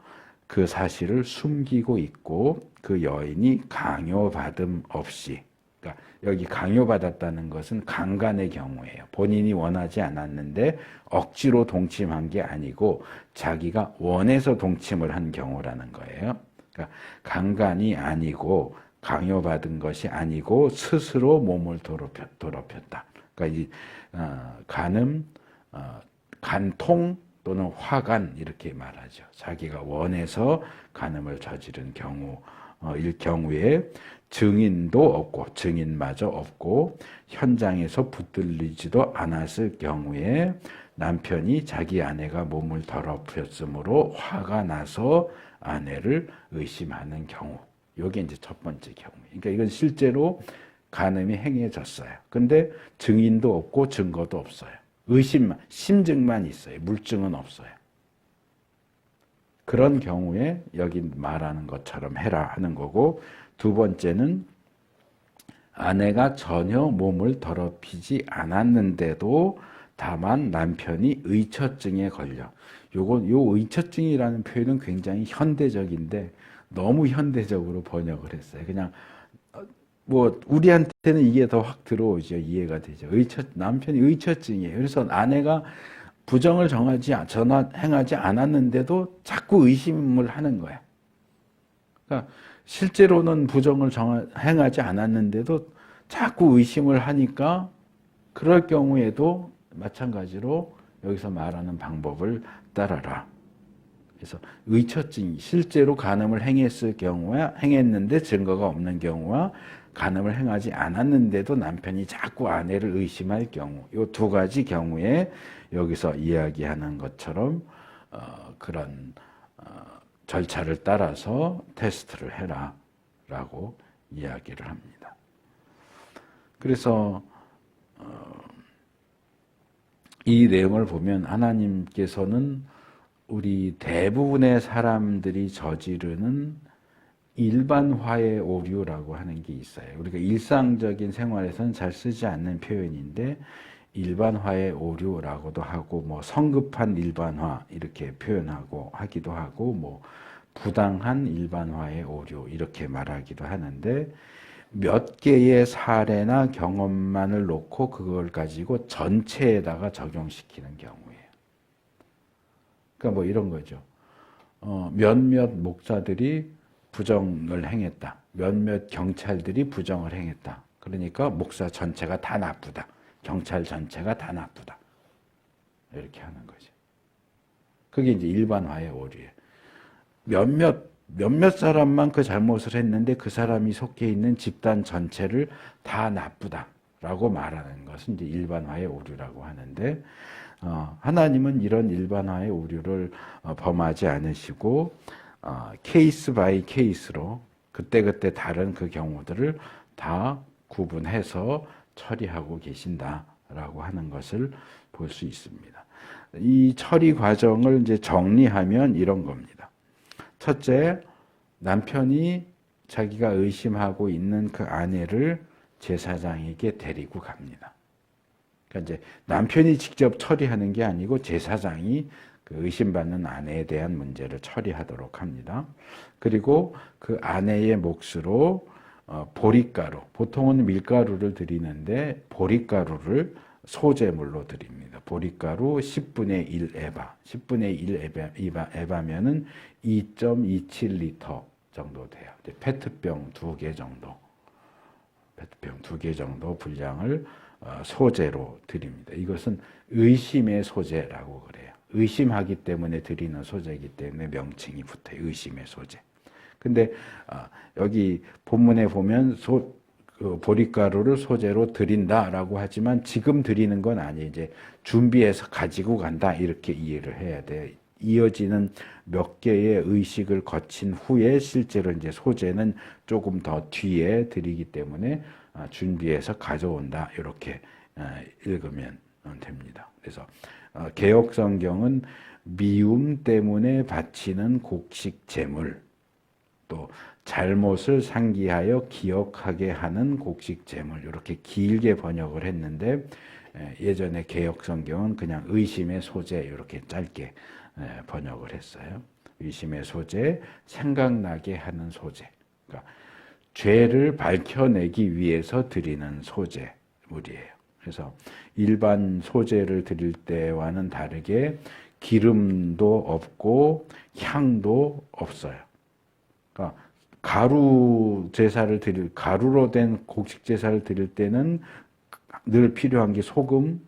그 사실을 숨기고 있고 그 여인이 강요받음 없이, 그러니까 여기 강요받았다는 것은 강간의 경우예요. 본인이 원하지 않았는데 억지로 동침한 게 아니고 자기가 원해서 동침을 한 경우라는 거예요. 그러니까 그러니까 강간이 아니고 강요받은 것이 아니고 스스로 몸을 더럽혔다. 그러니까 이 간음, 간통 또는 화간 이렇게 말하죠. 자기가 원해서 간음을 저지른 경우일 경우에 증인도 없고 증인마저 없고 현장에서 붙들리지도 않았을 경우에 남편이 자기 아내가 몸을 더럽혔으므로 화가 나서 아내를 의심하는 경우. 이게 이제 첫 번째 경우예요. 그러니까 이건 실제로 간음이 행해졌어요. 근데 증인도 없고 증거도 없어요. 의심만, 심증만 있어요. 물증은 없어요. 그런 경우에 여기 말하는 것처럼 해라 하는 거고, 두 번째는 아내가 전혀 몸을 더럽히지 않았는데도 다만 남편이 의처증에 걸려. 요 의처증이라는 표현은 굉장히 현대적인데 너무 현대적으로 번역을 했어요. 그냥 뭐 우리한테는 이게 더 확 들어오죠. 이해가 되죠. 남편이 의처증이에요. 그래서 아내가 부정을 행하지 않았는데도 자꾸 의심을 하는 거야. 그러니까 실제로는 부정을 행하지 않았는데도 자꾸 의심을 하니까 그럴 경우에도 마찬가지로 여기서 말하는 방법을 따라라. 그래서 의처증이 실제로 간음을 행했는데 증거가 없는 경우와 간음을 행하지 않았는데도 남편이 자꾸 아내를 의심할 경우, 이 두 가지 경우에 여기서 이야기하는 것처럼 그런 절차를 따라서 테스트를 해라 라고 이야기를 합니다. 그래서 이 내용을 보면 하나님께서는 우리 대부분의 사람들이 저지르는 일반화의 오류라고 하는 게 있어요. 우리가 일상적인 생활에서는 잘 쓰지 않는 표현인데 일반화의 오류라고도 하고 뭐 성급한 일반화 이렇게 표현하고 하기도 하고 뭐 부당한 일반화의 오류 이렇게 말하기도 하는데 몇 개의 사례나 경험만을 놓고 그걸 가지고 전체에다가 적용시키는 경우예요. 그러니까 뭐 이런 거죠. 몇몇 목사들이 부정을 행했다. 몇몇 경찰들이 부정을 행했다. 그러니까 목사 전체가 다 나쁘다. 경찰 전체가 다 나쁘다. 이렇게 하는 거죠. 그게 이제 일반화의 오류예요. 몇몇 사람만 그 잘못을 했는데 그 사람이 속해 있는 집단 전체를 다 나쁘다라고 말하는 것은 이제 일반화의 오류라고 하는데 하나님은 이런 일반화의 오류를 범하지 않으시고 케이스 바이 케이스로 그때그때 다른 그 경우들을 다 구분해서 처리하고 계신다라고 하는 것을 볼 수 있습니다. 이 처리 과정을 이제 정리하면 이런 겁니다. 첫째, 남편이 자기가 의심하고 있는 그 아내를 제사장에게 데리고 갑니다. 그러니까 이제 남편이 직접 처리하는 게 아니고 제사장이 그 의심받는 아내에 대한 문제를 처리하도록 합니다. 그리고 그 아내의 몫으로 보릿가루, 보통은 밀가루를 드리는데 보릿가루를 소재물로 드립니다. 보릿가루 10분의 1 에바, 10분의 1 에바면은 2.27리터 정도 돼요. 페트병 2개 정도, 페트병 2개 정도 분량을 소재로 드립니다. 이것은 의심의 소재라고 그래요. 의심하기 때문에 드리는 소재이기 때문에 명칭이 붙어요. 의심의 소재. 근데 여기 본문에 보면 그 보릿가루를 소재로 드린다라고 하지만 지금 드리는 건 아니에요. 이제 준비해서 가지고 간다 이렇게 이해를 해야 돼요. 이어지는 몇 개의 의식을 거친 후에 실제로 이제 소재는 조금 더 뒤에 드리기 때문에 준비해서 가져온다 이렇게 읽으면 됩니다. 그래서 개역 성경은 미움 때문에 바치는 곡식 제물, 또 잘못을 상기하여 기억하게 하는 곡식 제물 이렇게 길게 번역을 했는데 예전에 개역 성경은 그냥 의심의 소재 이렇게 짧게 번역을 했어요. 의심의 소재, 생각나게 하는 소재. 그러니까 죄를 밝혀내기 위해서 드리는 소재물이에요. 그래서 일반 소재를 드릴 때와는 다르게 기름도 없고 향도 없어요. 그러니까 가루로 된 곡식 제사를 드릴 때는 늘 필요한 게 소금,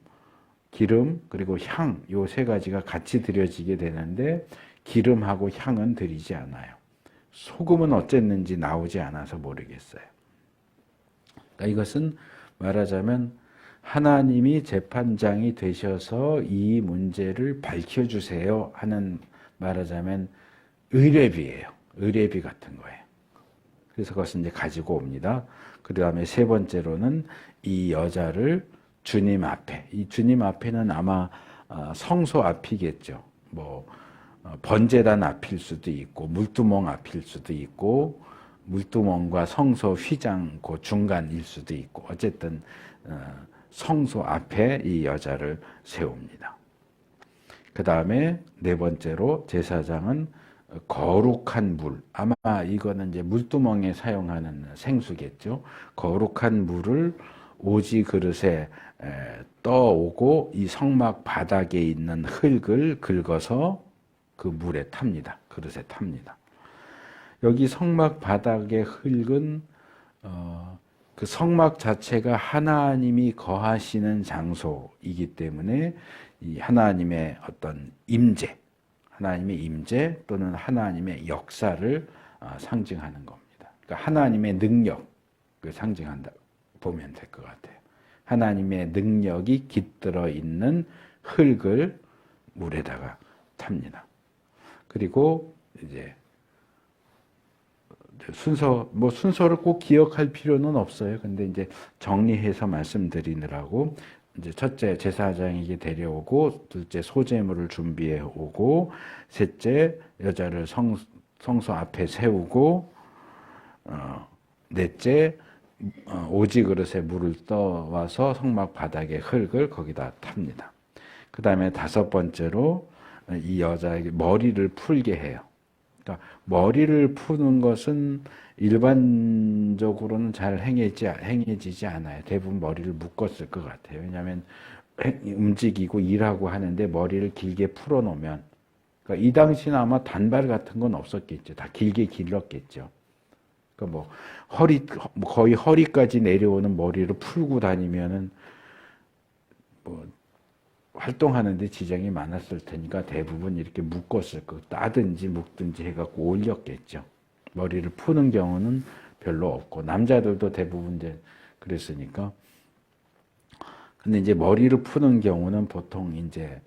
기름, 그리고 향, 요 세 가지가 같이 드려지게 되는데 기름하고 향은 드리지 않아요. 소금은 어쨌는지 나오지 않아서 모르겠어요. 그러니까 이것은 말하자면 하나님이 재판장이 되셔서 이 문제를 밝혀주세요 하는, 말하자면 의뢰비예요. 의뢰비 같은 거예요. 그래서 그것을 이제 가지고 옵니다. 그 다음에 세 번째로는 이 여자를 주님 앞에, 이 주님 앞에는 아마 성소 앞이겠죠. 뭐 번제단 앞일 수도 있고 물두멍 앞일 수도 있고 물두멍과 성소 휘장 그 중간일 수도 있고, 어쨌든 성소 앞에 이 여자를 세웁니다. 그 다음에 네 번째로 제사장은 거룩한 물, 아마 이거는 이제 물두멍에 사용하는 생수겠죠. 거룩한 물을 오지 그릇에 떠오고 이 성막 바닥에 있는 흙을 긁어서 그 물에 탑니다. 그릇에 탑니다. 여기 성막 바닥의 흙은 그 성막 자체가 하나님이 거하시는 장소이기 때문에 이 하나님의 어떤 임재, 하나님의 임재 또는 하나님의 역사를 상징하는 겁니다. 그러니까 하나님의 능력을 상징한다 보면 될 것 같아요. 하나님의 능력이 깃들어 있는 흙을 물에다가 탑니다. 그리고 이제 순서를 꼭 기억할 필요는 없어요. 근데 이제 정리해서 말씀드리느라고, 이제 첫째 제사장에게 데려오고, 둘째 소제물을 준비해 오고, 셋째 여자를 성소 앞에 세우고, 넷째 오지 그릇에 물을 떠와서 성막 바닥에 흙을 거기다 탑니다. 그 다음에 다섯 번째로 이 여자에게 머리를 풀게 해요. 그러니까 머리를 푸는 것은 일반적으로는 잘 행해지지 않아요. 대부분 머리를 묶었을 것 같아요. 왜냐하면 움직이고 일하고 하는데 머리를 길게 풀어놓으면, 그러니까 이 당시는 아마 단발 같은 건 없었겠죠. 다 길게 길렀겠죠. 그러니까 거의 허리까지 내려오는 머리를 풀고 다니면은 활동하는데 지장이 많았을 테니까 대부분 이렇게 묶었을 거, 따든지 묶든지 해갖고 올렸겠죠. 머리를 푸는 경우는 별로 없고, 남자들도 대부분 이제 그랬으니까. 근데 이제 머리를 푸는 경우는 보통 이제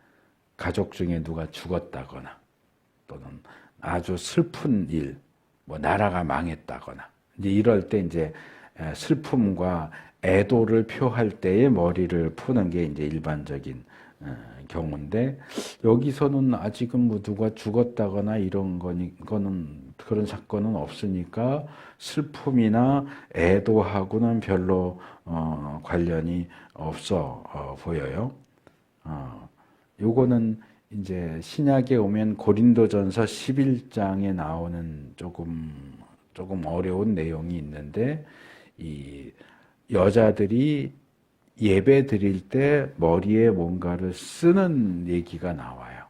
가족 중에 누가 죽었다거나 또는 아주 슬픈 일, 나라가 망했다거나, 이제 이럴 때 이제 슬픔과 애도를 표할 때에 머리를 푸는 게 이제 일반적인 경우인데, 여기서는 아직은 누가 죽었다거나 거는 그런 사건은 없으니까 슬픔이나 애도하고는 별로 관련이 없어 보여요. 요거는 이제 신약에 오면 고린도전서 11장에 나오는 조금 어려운 내용이 있는데, 이 여자들이 예배 드릴 때 머리에 뭔가를 쓰는 얘기가 나와요.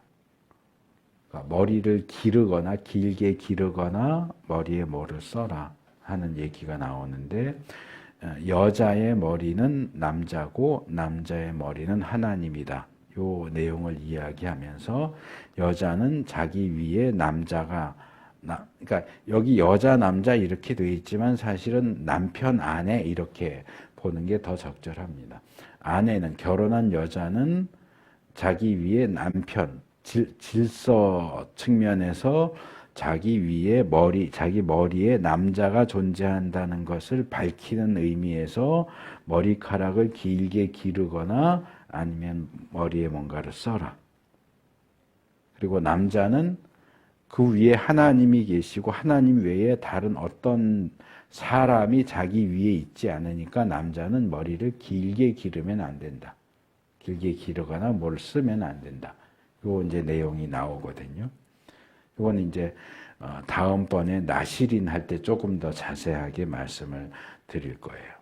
그러니까 머리를 기르거나 길게 기르거나 머리에 뭐를 써라 하는 얘기가 나오는데, 여자의 머리는 남자고 남자의 머리는 하나님이다. 요 내용을 이야기하면서 여자는 자기 위에 남자가, 그러니까 여기 여자 남자 이렇게 돼 있지만 사실은 남편 아내 이렇게 보는 게 더 적절합니다. 아내는, 결혼한 여자는 자기 위에 남편, 질서 측면에서 자기 위에 자기 머리에 남자가 존재한다는 것을 밝히는 의미에서 머리카락을 길게 기르거나 아니면 머리에 뭔가를 써라. 그리고 남자는 그 위에 하나님이 계시고 하나님 외에 다른 어떤 사람이 자기 위에 있지 않으니까 남자는 머리를 길게 기르면 안 된다. 길게 기르거나 뭘 쓰면 안 된다. 요 이제 내용이 나오거든요. 이건 이제 다음번에 나실인 할 때 조금 더 자세하게 말씀을 드릴 거예요.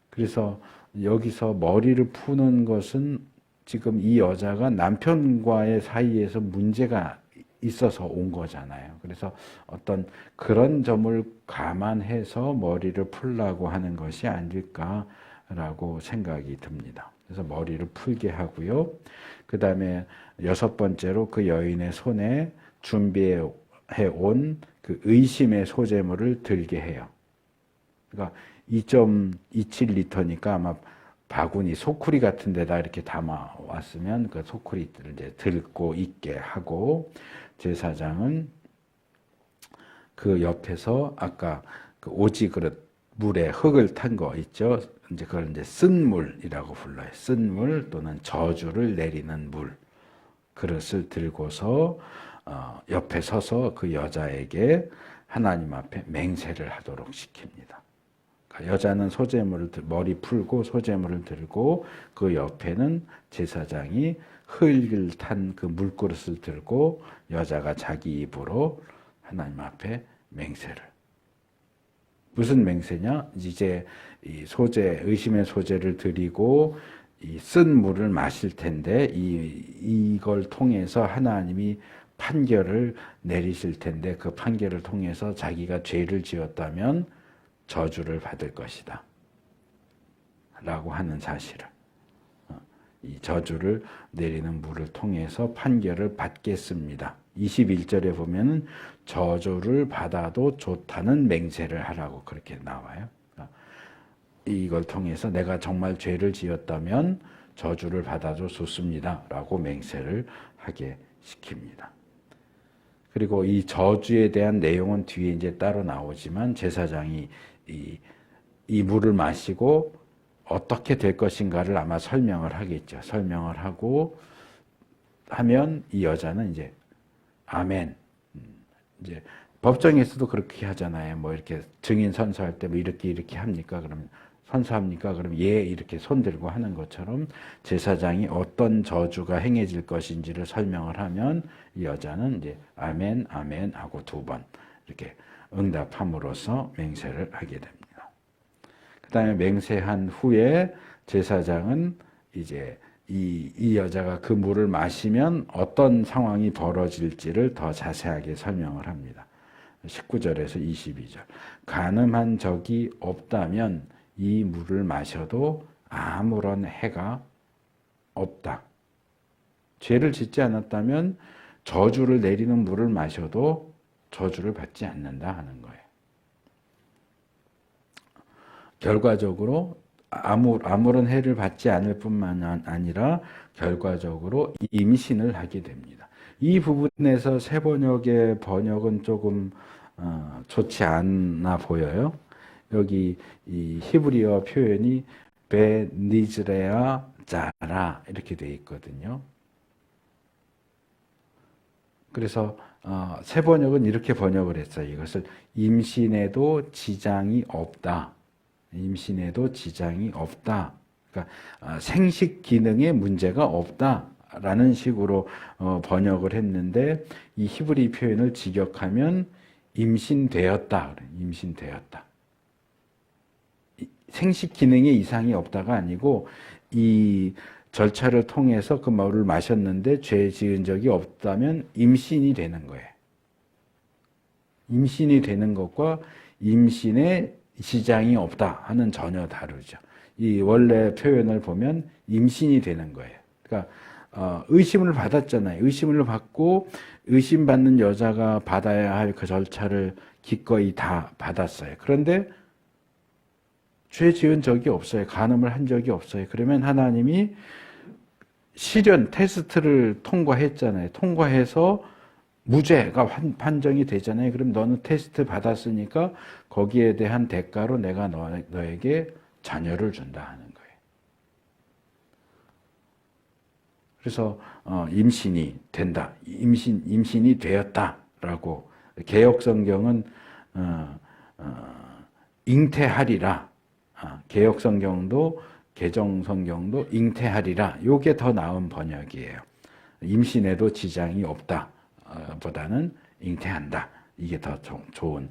그래서 여기서 머리를 푸는 것은 지금 이 여자가 남편과의 사이에서 문제가 있어서 온 거잖아요. 그래서 어떤 그런 점을 감안해서 머리를 풀라고 하는 것이 아닐까라고 생각이 듭니다. 그래서 머리를 풀게 하고요. 그 다음에 6번째로 그 여인의 손에 준비해 온 그 의심의 소재물을 들게 해요. 그러니까 2.27리터니까 아마 바구니, 소쿠리 같은 데다 이렇게 담아 왔으면 그 소쿠리를 이제 들고 있게 하고, 제사장은 그 옆에서 아까 그 오지 그릇 물에 흙을 탄 거 있죠. 이제 그걸 이제 쓴 물이라고 불러요. 쓴 물 또는 저주를 내리는 물 그릇을 들고서 옆에 서서 그 여자에게 하나님 앞에 맹세를 하도록 시킵니다. 그러니까 여자는 소재물을 머리 풀고 소재물을 들고 그 옆에는 제사장이 흙을 탄 그 물그릇을 들고 여자가 자기 입으로 하나님 앞에 맹세를. 무슨 맹세냐? 이제 이 소재, 의심의 소재를 드리고 이 쓴 물을 마실 텐데 이걸 통해서 하나님이 판결을 내리실 텐데 그 판결을 통해서 자기가 죄를 지었다면 저주를 받을 것이다 라고 하는 사실을, 이 저주를 내리는 물을 통해서 판결을 받겠습니다. 21절에 보면은 저주를 받아도 좋다는 맹세를 하라고 그렇게 나와요. 이걸 통해서 내가 정말 죄를 지었다면 저주를 받아도 좋습니다 라고 맹세를 하게 시킵니다. 그리고 이 저주에 대한 내용은 뒤에 이제 따로 나오지만 제사장이 이 물을 마시고 어떻게 될 것인가를 아마 설명을 하겠죠. 설명을 하고 하면 이 여자는 이제 아멘. 이제 법정에서도 그렇게 하잖아요. 뭐 이렇게 증인 선서할 때 뭐 이렇게 합니까? 그러면 선서합니까? 그럼 예 이렇게 손 들고 하는 것처럼 제사장이 어떤 저주가 행해질 것인지를 설명을 하면 이 여자는 이제 아멘 아멘 하고 2번 이렇게 응답함으로써 맹세를 하게 됩니다. 그 다음에 맹세한 후에 제사장은 이제 이 여자가 그 물을 마시면 어떤 상황이 벌어질지를 더 자세하게 설명을 합니다. 19절에서 22절. 간음한 적이 없다면 이 물을 마셔도 아무런 해가 없다. 죄를 짓지 않았다면 저주를 내리는 물을 마셔도 저주를 받지 않는다 하는 거예요. 결과적으로 아무런 해를 받지 않을 뿐만 아니라 결과적으로 임신을 하게 됩니다. 이 부분에서 새 번역의 번역은 조금 좋지 않아 보여요. 여기 이 히브리어 표현이 베니즈레아 자라 이렇게 되어 있거든요. 그래서 새 번역은 이렇게 번역을 했어요. 이것을 임신에도 지장이 없다. 임신에도 지장이 없다. 그러니까 생식 기능에 문제가 없다라는 식으로 번역을 했는데 이 히브리 표현을 직역하면 임신되었다. 임신되었다. 생식 기능에 이상이 없다가 아니고 이 절차를 통해서 그 물을 마셨는데 죄 지은 적이 없다면 임신이 되는 거예요. 임신이 되는 것과 임신에 지장이 없다 하는 전혀 다르죠. 이 원래 표현을 보면 임신이 되는 거예요. 그러니까 의심을 받았잖아요. 의심을 받고 의심받는 여자가 받아야 할 그 절차를 기꺼이 다 받았어요. 그런데 죄 지은 적이 없어요. 간음을 한 적이 없어요. 그러면 하나님이 시련 테스트를 통과했잖아요. 통과해서 무죄가 판정이 되잖아요. 그럼 너는 테스트 받았으니까 거기에 대한 대가로 내가 너에게 자녀를 준다 하는 거예요. 그래서 임신이 된다. 임신이 되었다라고 개역 성경은 잉태하리라. 개역 성경도 개정 성경도 잉태하리라. 요게 더 나은 번역이에요. 임신에도 지장이 없다 보다는 잉태한다. 이게 더 좋은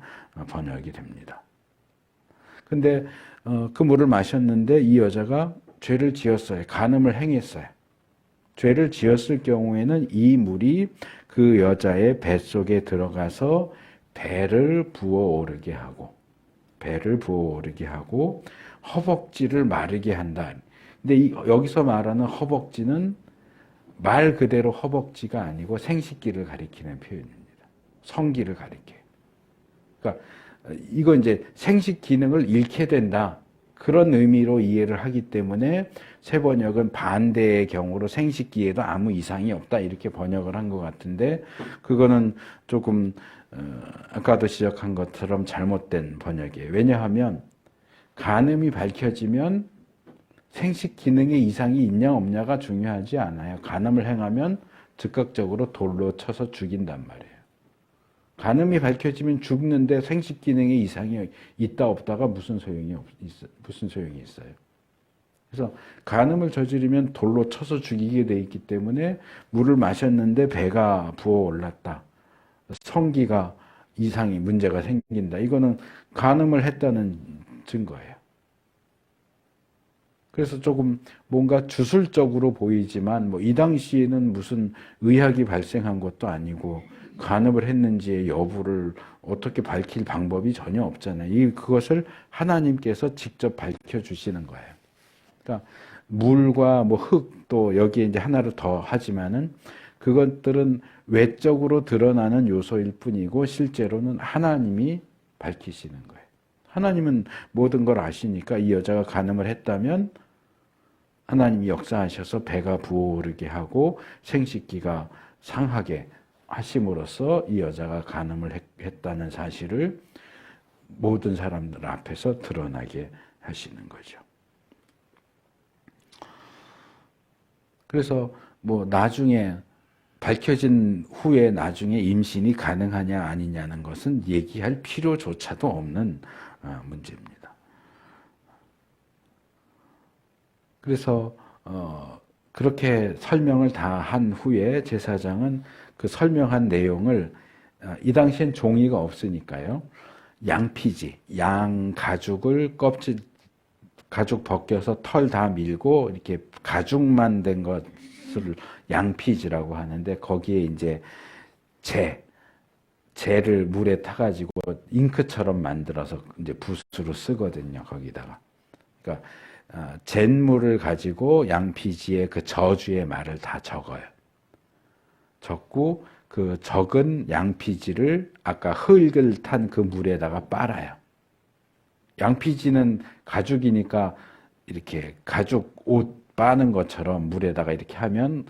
번역이 됩니다. 근데 그 물을 마셨는데 이 여자가 죄를 지었어요. 간음을 행했어요. 죄를 지었을 경우에는 이 물이 그 여자의 뱃속에 들어가서 배를 부어오르게 하고 허벅지를 마르게 한다. 근데 여기서 말하는 허벅지는 말 그대로 허벅지가 아니고 생식기를 가리키는 표현입니다. 성기를 가리켜요. 그러니까 이거 이제 생식 기능을 잃게 된다. 그런 의미로 이해를 하기 때문에 새 번역은 반대의 경우로 생식기에도 아무 이상이 없다 이렇게 번역을 한 것 같은데 그거는 조금 아까도 지적한 것처럼 잘못된 번역이에요. 왜냐하면 간음이 밝혀지면 생식 기능에 이상이 있냐 없냐가 중요하지 않아요. 간음을 행하면 즉각적으로 돌로 쳐서 죽인단 말이에요. 간음이 밝혀지면 죽는데 생식 기능에 이상이 있다 없다가 무슨 소용이 있어요. 그래서 간음을 저지르면 돌로 쳐서 죽이게 돼 있기 때문에 물을 마셨는데 배가 부어올랐다. 성기가 이상이 문제가 생긴다. 이거는 간음을 했다는 증거예요. 그래서 조금 뭔가 주술적으로 보이지만 뭐 이 당시에는 무슨 의학이 발생한 것도 아니고 간음을 했는지의 여부를 어떻게 밝힐 방법이 전혀 없잖아요. 그것을 하나님께서 직접 밝혀주시는 거예요. 그러니까 물과 뭐 흙 또 여기에 이제 하나를 더 하지만은 그것들은 외적으로 드러나는 요소일 뿐이고 실제로는 하나님이 밝히시는 거예요. 하나님은 모든 걸 아시니까 이 여자가 간음을 했다면 하나님이 역사하셔서 배가 부어오르게 하고 생식기가 상하게 하심으로써 이 여자가 간음을 했다는 사실을 모든 사람들 앞에서 드러나게 하시는 거죠. 그래서 뭐 나중에 밝혀진 후에 나중에 임신이 가능하냐 아니냐는 것은 얘기할 필요조차도 없는 문제입니다. 그래서 그렇게 설명을 다 한 후에 제사장은 그 설명한 내용을 이 당시엔 종이가 없으니까요. 양피지, 양 가죽을 가죽 벗겨서 털 다 밀고 이렇게 가죽만 된 것을 양피지라고 하는데 거기에 이제 재를 물에 타가지고 잉크처럼 만들어서 이제 붓으로 쓰거든요. 거기다가. 그러니까 잿물을 가지고 양피지에 그 저주의 말을 다 적어요. 적고 그 적은 양피지를 아까 흙을 탄 그 물에다가 빨아요. 양피지는 가죽이니까 이렇게 가죽 옷 빠는 것처럼 물에다가 이렇게 하면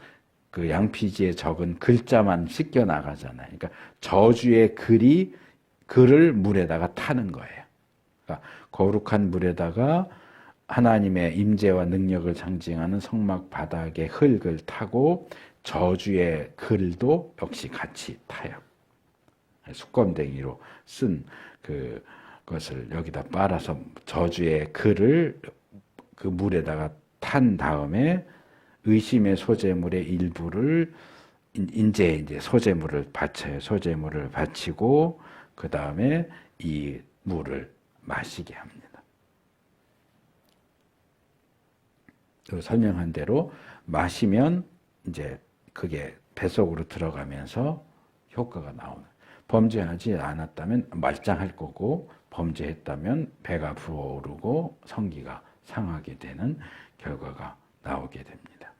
그 양피지에 적은 글자만 씻겨 나가잖아요. 그러니까 저주의 글을 물에다가 타는 거예요. 그러니까 거룩한 물에다가 하나님의 임재와 능력을 상징하는 성막 바닥에 흙을 타고 저주의 글도 역시 같이 타요. 숯검댕이로 쓴 그것을 여기다 빨아서 저주의 글을 그 물에다가 탄 다음에 의심의 소재물의 일부를 이제 소재물을 바쳐요. 소재물을 바치고 그 다음에 이 물을 마시게 합니다. 설명한 대로 마시면 이제 그게 뱃속으로 들어가면서 효과가 나오는. 범죄하지 않았다면 말짱할 거고 범죄했다면 배가 부어오르고 성기가 상하게 되는 결과가 나오게 됩니다.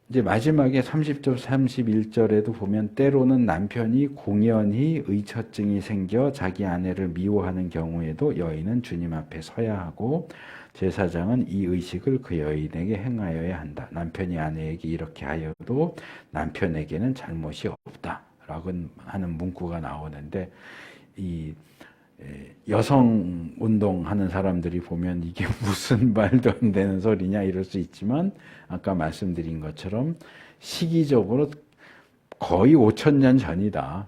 이제 마지막에 30절, 31절에도 보면 때로는 남편이 공연히 의처증이 생겨 자기 아내를 미워하는 경우에도 여인은 주님 앞에 서야 하고 제사장은 이 의식을 그 여인에게 행하여야 한다. 남편이 아내에게 이렇게 하여도 남편에게는 잘못이 없다라고 하는 문구가 나오는데 이 여성 운동하는 사람들이 보면 이게 무슨 말도 안 되는 소리냐 이럴 수 있지만 아까 말씀드린 것처럼 시기적으로 거의 5,000년 전이다.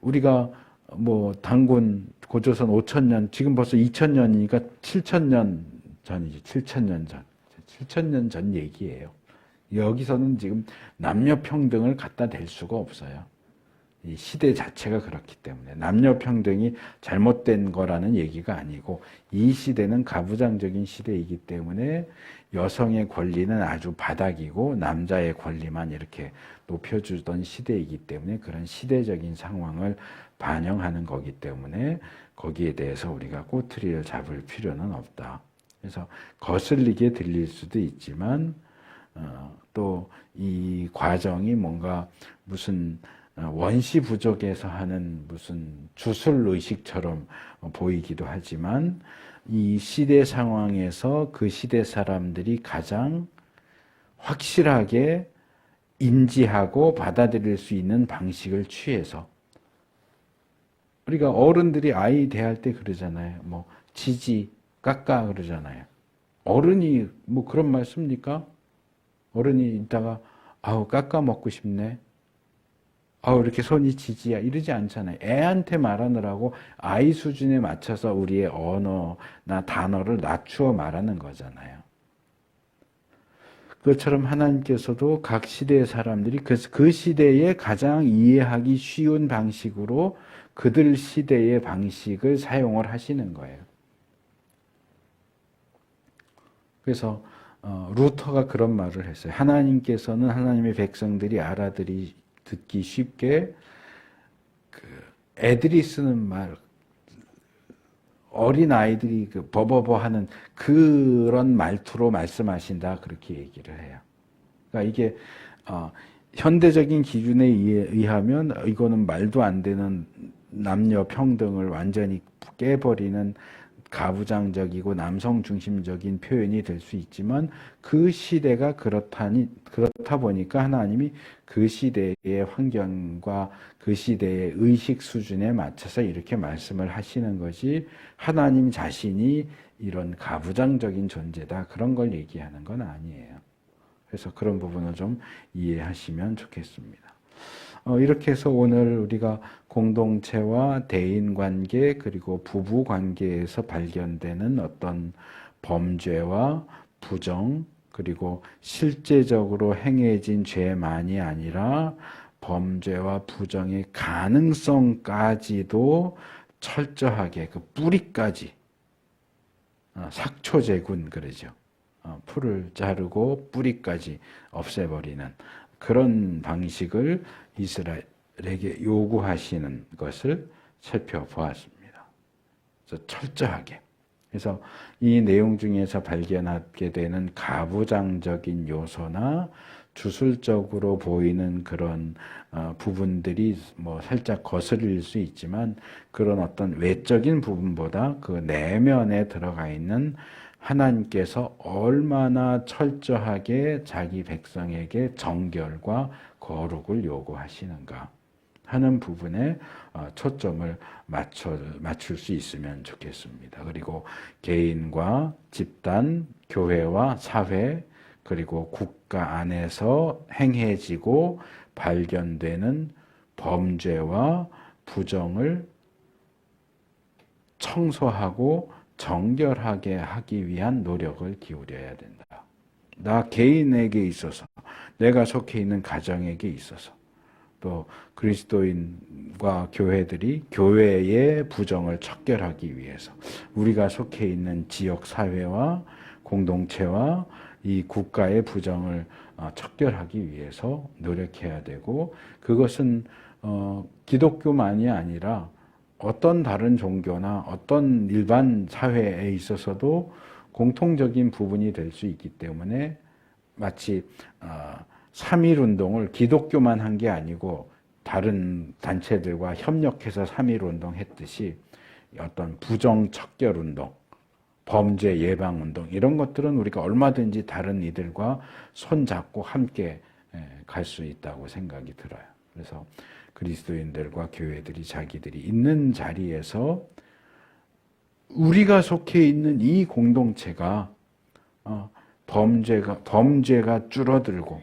우리가 뭐 단군 고조선 5,000년 지금 벌써 2,000년이니까 7,000년 전이지. 7,000년 전. 7,000년 전 얘기예요. 여기서는 지금 남녀 평등을 갖다 댈 수가 없어요. 이 시대 자체가 그렇기 때문에 남녀 평등이 잘못된 거라는 얘기가 아니고 이 시대는 가부장적인 시대이기 때문에 여성의 권리는 아주 바닥이고 남자의 권리만 이렇게 높여주던 시대이기 때문에 그런 시대적인 상황을 반영하는 거기 때문에 거기에 대해서 우리가 꼬투리를 잡을 필요는 없다. 그래서 거슬리게 들릴 수도 있지만 또 이 과정이 뭔가 무슨 원시 부족에서 하는 무슨 주술 의식처럼 보이기도 하지만 이 시대 상황에서 그 시대 사람들이 가장 확실하게 인지하고 받아들일 수 있는 방식을 취해서 우리가 어른들이 아이 대할 때 그러잖아요. 뭐 지지, 깎아 그러잖아요. 어른이 뭐 그런 말 씁니까? 어른이 있다가 아우 깎아 먹고 싶네. 아우 이렇게 손이 지지야 이러지 않잖아요. 애한테 말하느라고 아이 수준에 맞춰서 우리의 언어나 단어를 낮추어 말하는 거잖아요. 그것처럼 하나님께서도 각 시대의 사람들이 그 시대에 가장 이해하기 쉬운 방식으로 그들 시대의 방식을 사용을 하시는 거예요. 그래서 루터가 그런 말을 했어요. 하나님께서는 하나님의 백성들이 듣기 쉽게 애들이 쓰는 말, 어린 아이들이 버버버 하는 그런 말투로 말씀하신다 그렇게 얘기를 해요. 그러니까 이게 현대적인 기준에 의하면 이거는 말도 안 되는 남녀 평등을 완전히 깨버리는 가부장적이고 남성 중심적인 표현이 될 수 있지만 그 시대가 그렇다 보니까 하나님이 그 시대의 환경과 그 시대의 의식 수준에 맞춰서 이렇게 말씀을 하시는 것이 하나님 자신이 이런 가부장적인 존재다 그런 걸 얘기하는 건 아니에요. 그래서 그런 부분을 좀 이해하시면 좋겠습니다. 이렇게 해서 오늘 우리가 공동체와 대인관계 그리고 부부관계에서 발견되는 어떤 범죄와 부정 그리고 실제적으로 행해진 죄만이 아니라 범죄와 부정의 가능성까지도 철저하게 그 뿌리까지 삭초제군 그러죠. 풀을 자르고 뿌리까지 없애버리는 그런 방식을 이스라엘에게 요구하시는 것을 살펴보았습니다. 그래서 철저하게. 그래서 이 내용 중에서 발견하게 되는 가부장적인 요소나 주술적으로 보이는 그런 부분들이 뭐 살짝 거슬릴 수 있지만 그런 어떤 외적인 부분보다 그 내면에 들어가 있는 하나님께서 얼마나 철저하게 자기 백성에게 정결과 거룩을 요구하시는가 하는 부분에 초점을 맞출 수 있으면 좋겠습니다. 그리고 개인과 집단, 교회와 사회, 그리고 국가 안에서 행해지고 발견되는 범죄와 부정을 청소하고 정결하게 하기 위한 노력을 기울여야 된다. 나 개인에게 있어서, 내가 속해 있는 가정에게 있어서, 또 그리스도인과 교회들이 교회의 부정을 척결하기 위해서 우리가 속해 있는 지역 사회와 공동체와 이 국가의 부정을 척결하기 위해서 노력해야 되고 그것은 기독교만이 아니라 어떤 다른 종교나 어떤 일반 사회에 있어서도 공통적인 부분이 될 수 있기 때문에 마치 3.1운동을 기독교만 한 게 아니고 다른 단체들과 협력해서 3.1운동 했듯이 어떤 부정 척결운동, 범죄 예방운동 이런 것들은 우리가 얼마든지 다른 이들과 손잡고 함께 갈 수 있다고 생각이 들어요. 그래서 그리스도인들과 교회들이 자기들이 있는 자리에서 우리가 속해 있는 이 공동체가 범죄가 줄어들고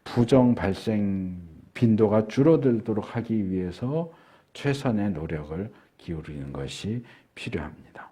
부정 발생 빈도가 줄어들도록 하기 위해서 최선의 노력을 기울이는 것이 필요합니다.